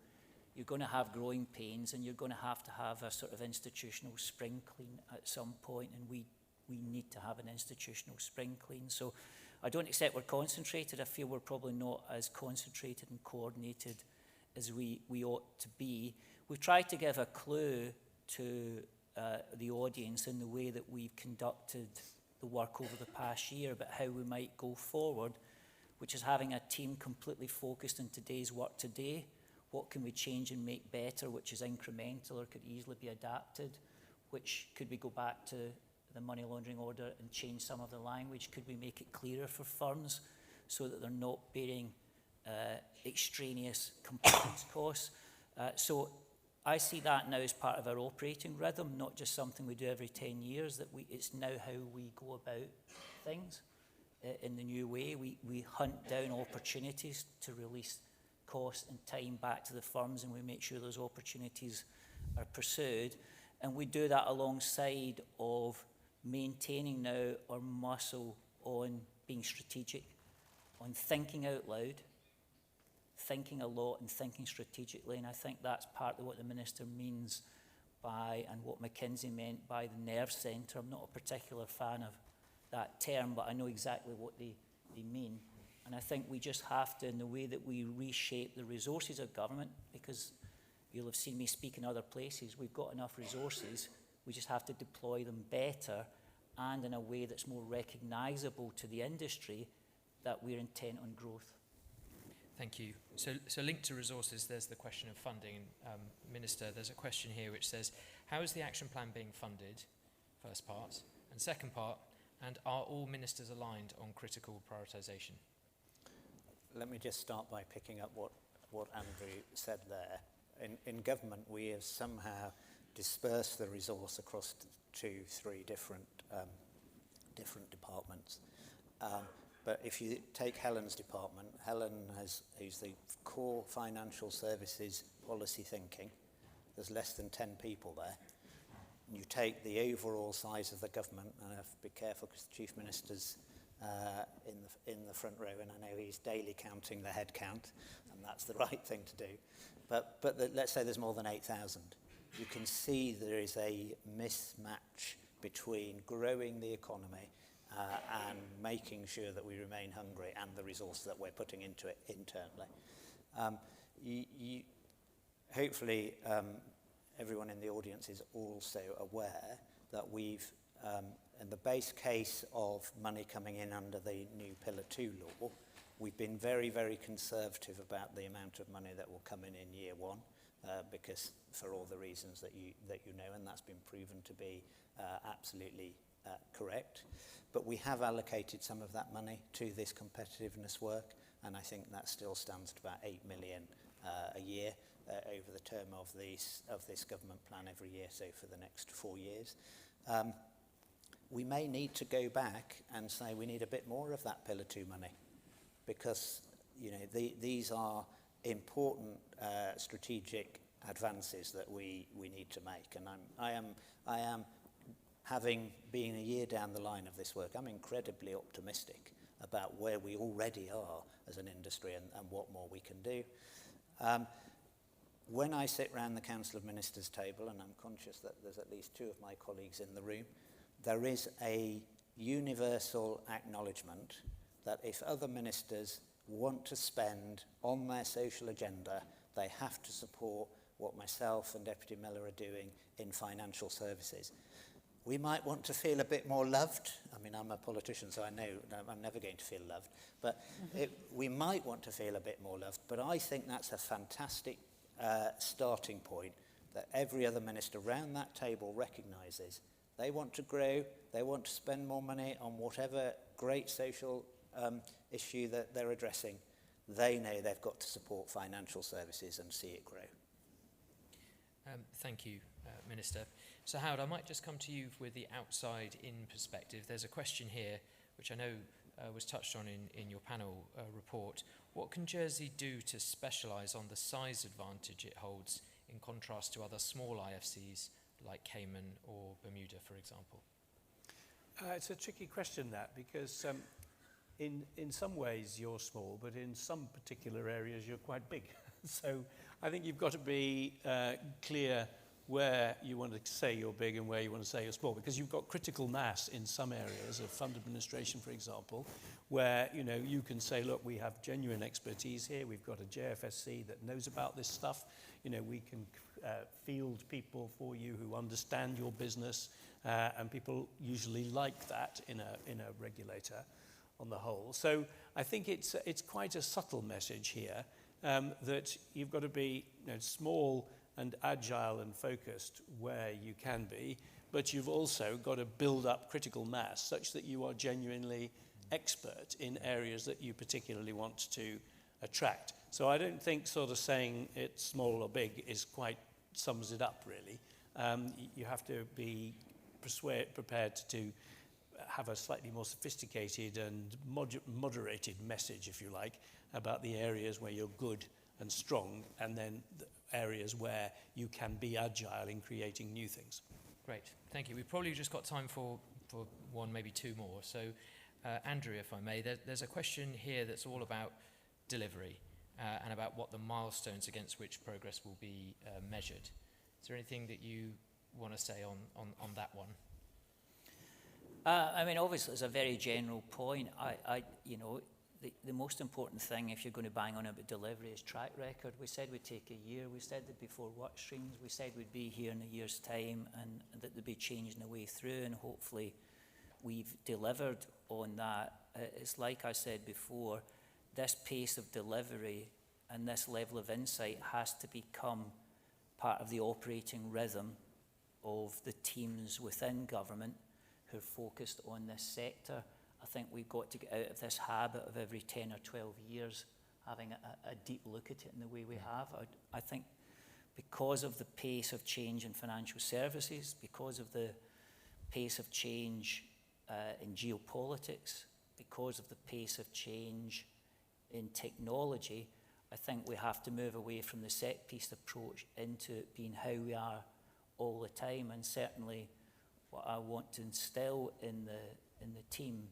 you're going to have growing pains and you're going to have a sort of institutional spring clean at some point, and we need to have an institutional spring clean. So I don't accept we're concentrated. I feel we're probably not as concentrated and coordinated as we ought to be. We've tried to give a clue to the audience in the way that we've conducted the work over the past year about how we might go forward, which is having a team completely focused on today's work today. What can we change and make better, which is incremental or could easily be adapted? Which could we go back to the money laundering order and change some of the language? Could we make it clearer for firms so that they're not bearing extraneous compliance costs? So I see that now as part of our operating rhythm, not just something we do every 10 years, it's now how we go about things in the new way. We hunt down opportunities to release cost and time back to the firms, and we make sure those opportunities are pursued. And we do that alongside of maintaining now our muscle on being strategic, on thinking out loud, thinking a lot and thinking strategically. And I think that's partly what the Minister means by, and what McKinsey meant by, the nerve centre. I'm not a particular fan of that term, but I know exactly what they mean. And I think we just have to, in the way that we reshape the resources of government, because you'll have seen me speak in other places, we've got enough resources, we just have to deploy them better and in a way that's more recognisable to the industry that we're intent on growth. Thank you. So linked to resources, there's the question of funding. Minister, there's a question here which says, how is the action plan being funded? First part. And second part, and are all ministers aligned on critical prioritisation? Let me just start by picking up what Andrew said there. In government, we have somehow dispersed the resource across 2-3 different departments. But if you take Helen's department, who's the core financial services policy thinking, there's less than 10 people there. You take the overall size of the government, and I have to be careful because the Chief Minister's in the front row, and I know he's daily counting the head count, and that's the right thing to do. But let's say there's more than 8,000. You can see there is a mismatch between growing the economy and making sure that we remain hungry and the resources that we're putting into it internally. Hopefully, everyone in the audience is also aware that we've, in the base case of money coming in under the new Pillar 2 law, we've been very, very conservative about the amount of money that will come in year one, because for all the reasons that you know, and that's been proven to be absolutely correct. But we have allocated some of that money to this competitiveness work, and I think that still stands at about 8 million a year over the term of this government plan every year, so for the next 4 years. We may need to go back and say we need a bit more of that Pillar 2 money, because these are important strategic advances that we need to make. And I am having been a year down the line of this work, I'm incredibly optimistic about where we already are as an industry and what more we can do. When I sit round the Council of Ministers table, and I'm conscious that there's at least 2 of my colleagues in the room, there is a universal acknowledgement that if other ministers want to spend on their social agenda, they have to support what myself and Deputy Miller are doing in financial services. We might want to feel a bit more loved. I mean, I'm a politician, so I know I'm never going to feel loved. But we might want to feel a bit more loved. But I think that's a fantastic starting point that every other minister around that table recognises. They want to grow. They want to spend more money on whatever great social issue that they're addressing. They know they've got to support financial services and see it grow. Thank you, Minister. So Howard, I might just come to you with the outside-in perspective. There's a question here, which I know was touched on in your panel report. What can Jersey do to specialise on the size advantage it holds in contrast to other small IFCs like Cayman or Bermuda, for example? It's a tricky question, that, because in some ways you're small, but in some particular areas you're quite big. So I think you've got to be clear where you want to say you're big and where you want to say you're small, because you've got critical mass in some areas of fund administration, for example, where you can say, look, we have genuine expertise here. We've got a JFSC that knows about this stuff. We can field people for you who understand your business, and people usually like that in a regulator on the whole. So I think it's quite a subtle message here, that you've got to be small and agile and focused where you can be, but you've also got to build up critical mass such that you are genuinely expert in areas that you particularly want to attract. So I don't think sort of saying it's small or big is quite sums it up, really. You have to be prepared to have a slightly more sophisticated and moderated message, if you like, about the areas where you're good and strong, and then the areas where you can be agile in creating new things. Great, thank you. We've probably just got time for one, maybe two more. So, Andrew, if I may, there's a question here that's all about delivery and about what the milestones against which progress will be measured. Is there anything that you want to say on that one? I mean, obviously, it's a very general point. You know, the most important thing, if you're going to bang on about delivery, is track record. We said we'd take a year. We said that before work streams. We said we'd be here in a year's time and that there'd be change in the way through, and hopefully we've delivered on that. It's like I said before, this pace of delivery and this level of insight has to become part of the operating rhythm of the teams within government who are focused on this sector. I think we've got to get out of this habit of every 10 or 12 years having a deep look at it in the way we have. I think because of the pace of change in financial services, because of the pace of change in geopolitics, because of the pace of change in technology, I think we have to move away from the set-piece approach into it being how we are all the time. And certainly what I want to instill in the team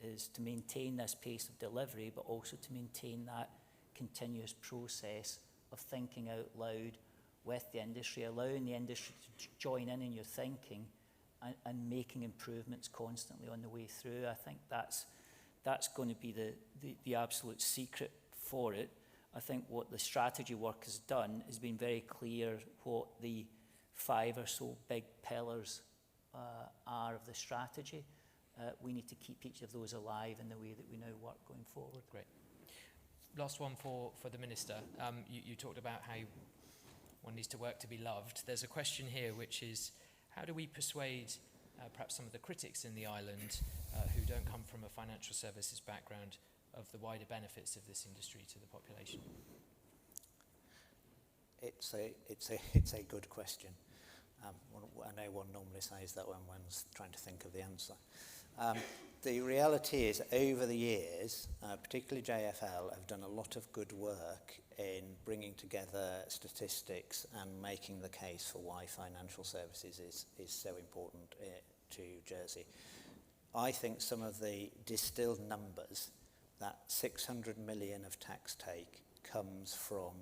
is to maintain this pace of delivery, but also to maintain that continuous process of thinking out loud with the industry, allowing the industry to join in your thinking and making improvements constantly on the way through. I think that's going to be the absolute secret for it. I think what the strategy work has done has been very clear what the 5 or so big pillars are of the strategy. We need to keep each of those alive in the way that we now work going forward. Great. Last one for the Minister. You talked about how one needs to work to be loved. There's a question here which is, how do we persuade perhaps some of the critics in the island who don't come from a financial services background of the wider benefits of this industry to the population? It's a good question. I know one normally says that when one's trying to think of the answer. The reality is, over the years, particularly JFL, have done a lot of good work in bringing together statistics and making the case for why financial services is so important to Jersey. I think some of the distilled numbers, that 600 million of tax take comes from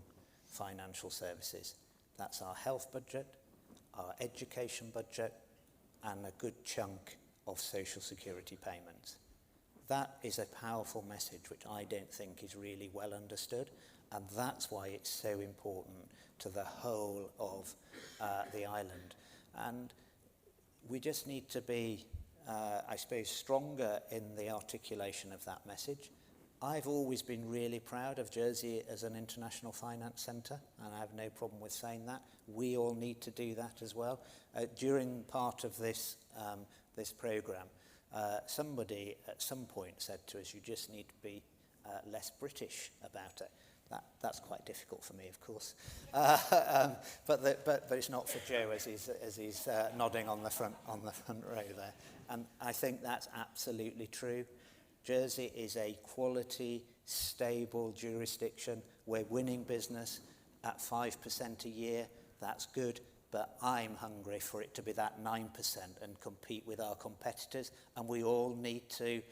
financial services. That's our health budget, our education budget, and a good chunk of social security payments. That is a powerful message which I don't think is really well understood, and that's why it's so important to the whole of the island. And we just need to be, I suppose, stronger in the articulation of that message. I've always been really proud of Jersey as an international finance centre, and I have no problem with saying that. We all need to do that as well. During part of this programme, somebody at some point said to us, you just need to be less British about it. That's quite difficult for me, of course. But it's not for Joe as he's nodding on the front row there. And I think that's absolutely true. Jersey is a quality, stable jurisdiction. We're winning business at 5% a year. That's good. But I'm hungry for it to be that 9% and compete with our competitors. And we all need to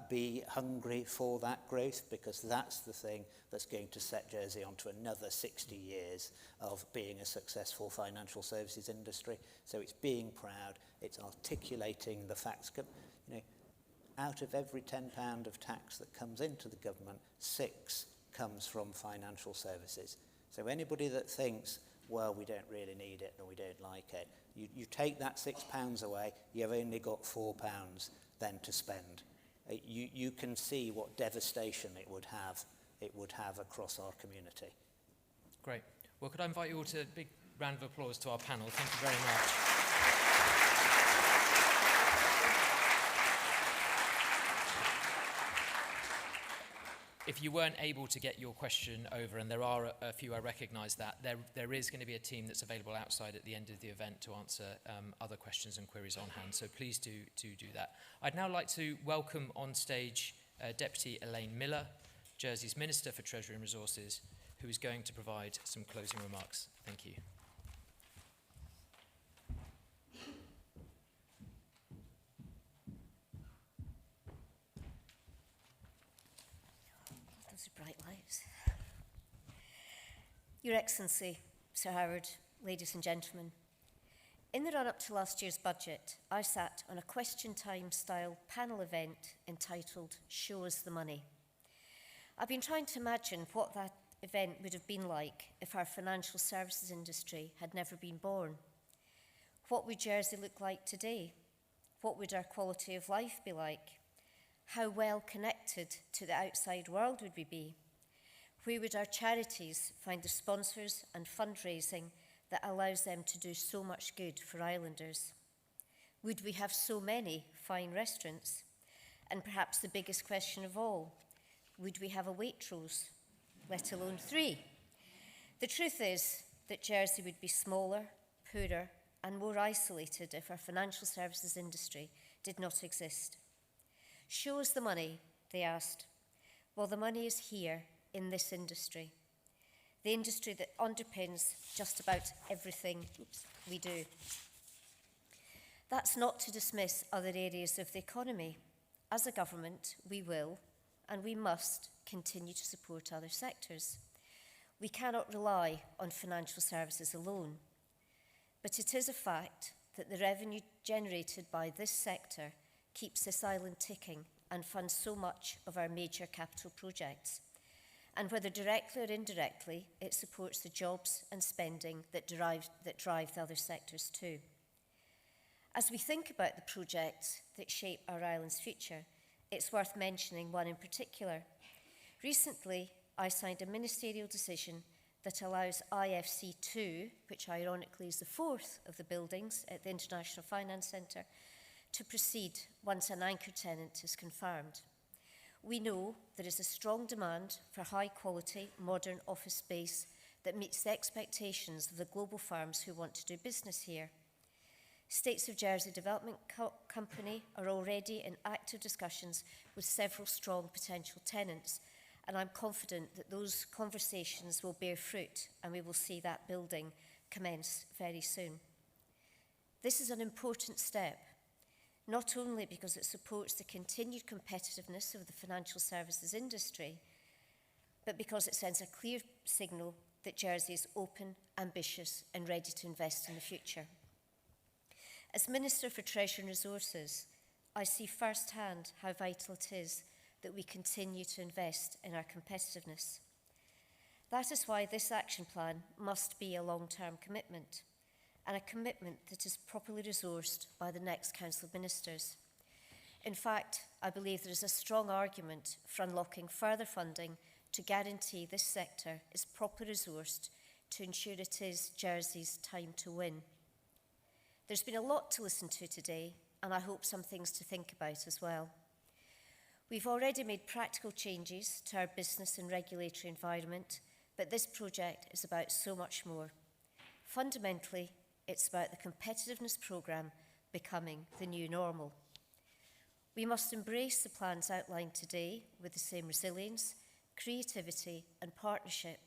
be hungry for that growth, because that's the thing that's going to set Jersey onto another 60 years of being a successful financial services industry. So it's being proud. It's articulating the facts. You know, out of every £10 of tax that comes into the government, 6 comes from financial services. So anybody that thinks, well, we don't really need it or we don't like it, you take that £6 away, you've only got £4 then to spend. You can see what devastation it would have across our community. Great. Well, could I invite you all to a big round of applause to our panel? Thank you very much. if you weren't able to get your question over, and there are a few, I recognise that, there is going to be a team that's available outside at the end of the event to answer other questions and queries on hand, so please do that. I'd now like to welcome on stage Deputy Elaine Miller, Jersey's Minister for Treasury and Resources, who is going to provide some closing remarks. Thank you. Those are bright lights. Your Excellency, Sir Howard, ladies and gentlemen, in the run-up to last year's budget, I sat on a question time style panel event entitled Show Us the Money. I've been trying to imagine what that event would have been like if our financial services industry had never been born. What would Jersey look like today? What would our quality of life be like? How well connected to the outside world would we be? Where would our charities find the sponsors and fundraising that allows them to do so much good for islanders? Would we have so many fine restaurants? And perhaps the biggest question of all, would we have a Waitrose, let alone 3? The truth is that Jersey would be smaller, poorer, and more isolated if our financial services industry did not exist. Show us the money, they asked. Well, the money is here in this industry, the industry that underpins just about everything we do. That's not to dismiss other areas of the economy. As a government, we will and we must continue to support other sectors. We cannot rely on financial services alone, but it is a fact that the revenue generated by this sector keeps this island ticking and funds so much of our major capital projects. And whether directly or indirectly, it supports the jobs and spending that drive the other sectors too. As we think about the projects that shape our island's future, it's worth mentioning one in particular. Recently, I signed a ministerial decision that allows IFC2, which ironically is the 4th of the buildings at the International Finance Centre, to proceed once an anchor tenant is confirmed. We know there is a strong demand for high-quality, modern office space that meets the expectations of the global firms who want to do business here. States of Jersey Development Company are already in active discussions with several strong potential tenants, and I'm confident that those conversations will bear fruit and we will see that building commence very soon. This is an important step, not only because it supports the continued competitiveness of the financial services industry, but because it sends a clear signal that Jersey is open, ambitious, and ready to invest in the future. As Minister for Treasury and Resources, I see firsthand how vital it is that we continue to invest in our competitiveness. That is why this action plan must be a long-term commitment, and a commitment that is properly resourced by the next Council of Ministers. In fact, I believe there is a strong argument for unlocking further funding to guarantee this sector is properly resourced to ensure it is Jersey's time to win. There's been a lot to listen to today, and I hope some things to think about as well. We've already made practical changes to our business and regulatory environment, but this project is about so much more. Fundamentally, it's about the competitiveness programme becoming the new normal. We must embrace the plans outlined today with the same resilience, creativity and partnership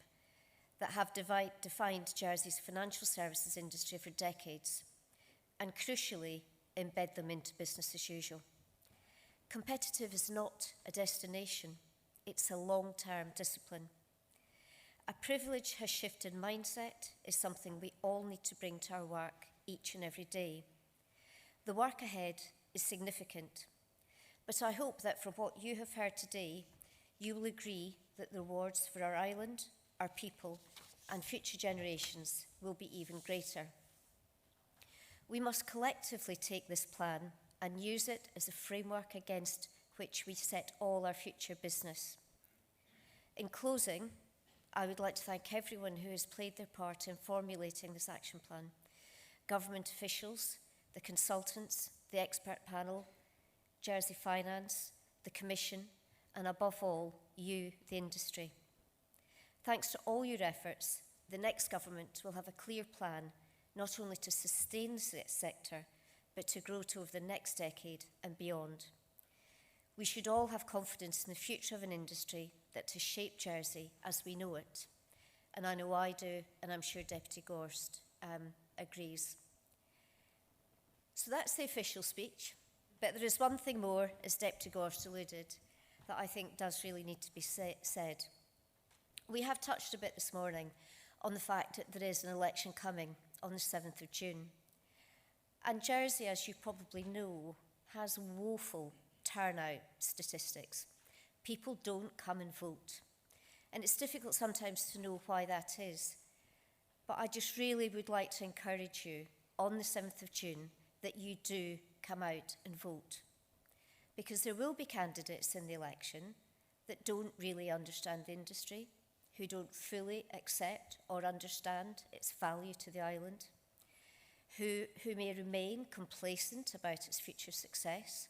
that have defined Jersey's financial services industry for decades, and crucially, embed them into business as usual. Competitive is not a destination, it's a long-term discipline. A privilege has shifted mindset is something we all need to bring to our work each and every day. The work ahead is significant, but I hope that from what you have heard today, you will agree that the rewards for our island, our people, and future generations will be even greater. We must collectively take this plan and use it as a framework against which we set all our future business. In closing, I would like to thank everyone who has played their part in formulating this action plan. Government officials, the consultants, the expert panel, Jersey Finance, the Commission, and above all, you, the industry. Thanks to all your efforts, the next government will have a clear plan not only to sustain the sector, but to grow to over the next decade and beyond. We should all have confidence in the future of an industry that has shaped Jersey as we know it. And I know I do, and I'm sure Deputy Gorst agrees. So that's the official speech. But there is one thing more, as Deputy Gorst alluded, that I think does really need to be said. We have touched a bit this morning on the fact that there is an election coming on the 7th of June. And Jersey, as you probably know, has woeful turnout statistics. People don't come and vote. And it's difficult sometimes to know why that is. But I just really would like to encourage you on the 7th of June that you do come out and vote. Because there will be candidates in the election that don't really understand the industry, who don't fully accept or understand its value to the island, who may remain complacent about its future success,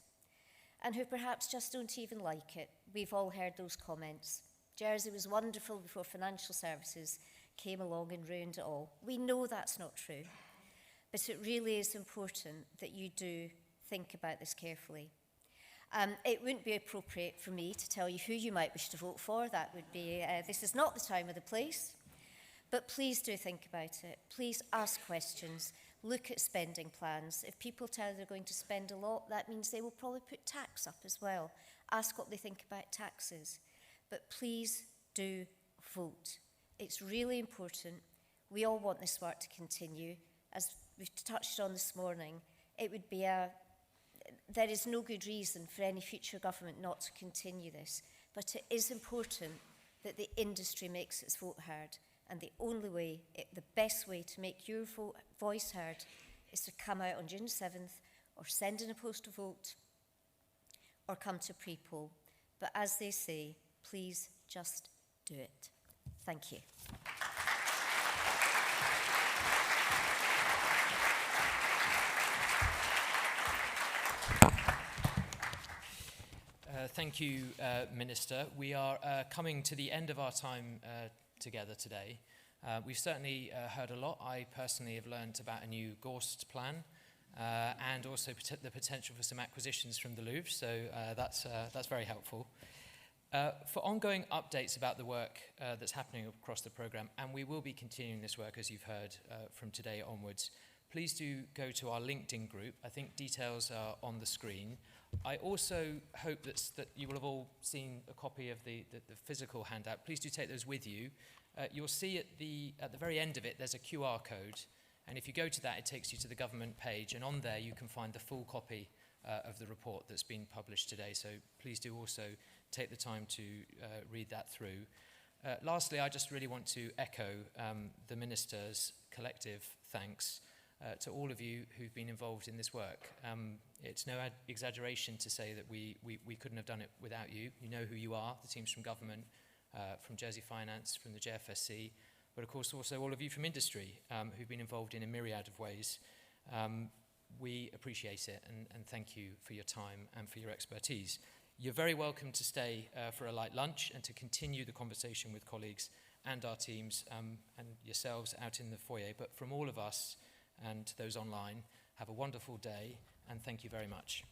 and who perhaps just don't even like it. We've all heard those comments. Jersey was wonderful before financial services came along and ruined it all. We know that's not true, but it really is important that you do think about this carefully. It wouldn't be appropriate for me to tell you who you might wish to vote for. That would be, this is not the time or the place. But please do think about it. Please ask questions. Look at spending plans. If people tell you they're going to spend a lot, that means they will probably put tax up as well. Ask what they think about taxes. But please do vote. It's really important. We all want this work to continue. As we've touched on this morning, it would be there is no good reason for any future government not to continue this, but it is important that the industry makes its vote heard, and the only way, the best way to make your voice heard is to come out on June 7th, or send in a postal vote, or come to pre-poll. But as they say, please just do it. Thank you. Thank you, Minister. We are coming to the end of our time together today. We've certainly heard a lot. I personally have learned about a new Gorst plan and also the potential for some acquisitions from the Louvre, so that's very helpful. For ongoing updates about the work that's happening across the programme, and we will be continuing this work as you've heard from today onwards, please do go to our LinkedIn group. I think details are on the screen. I also hope that you will have all seen a copy of the physical handout. Please do take those with you. You'll see at the very end of it, there's a QR code. And if you go to that, it takes you to the government page. And on there, you can find the full copy of the report that's been published today. So please do also take the time to read that through. Lastly, I just really want to echo the Minister's collective thanks to all of you who've been involved in this work. It's no exaggeration to say that we couldn't have done it without you. You know who you are, the teams from government, from Jersey Finance, from the JFSC, but of course also all of you from industry who've been involved in a myriad of ways. We appreciate it and thank you for your time and for your expertise. You're very welcome to stay for a light lunch and to continue the conversation with colleagues and our teams and yourselves out in the foyer. But from all of us and those online, have a wonderful day and thank you very much.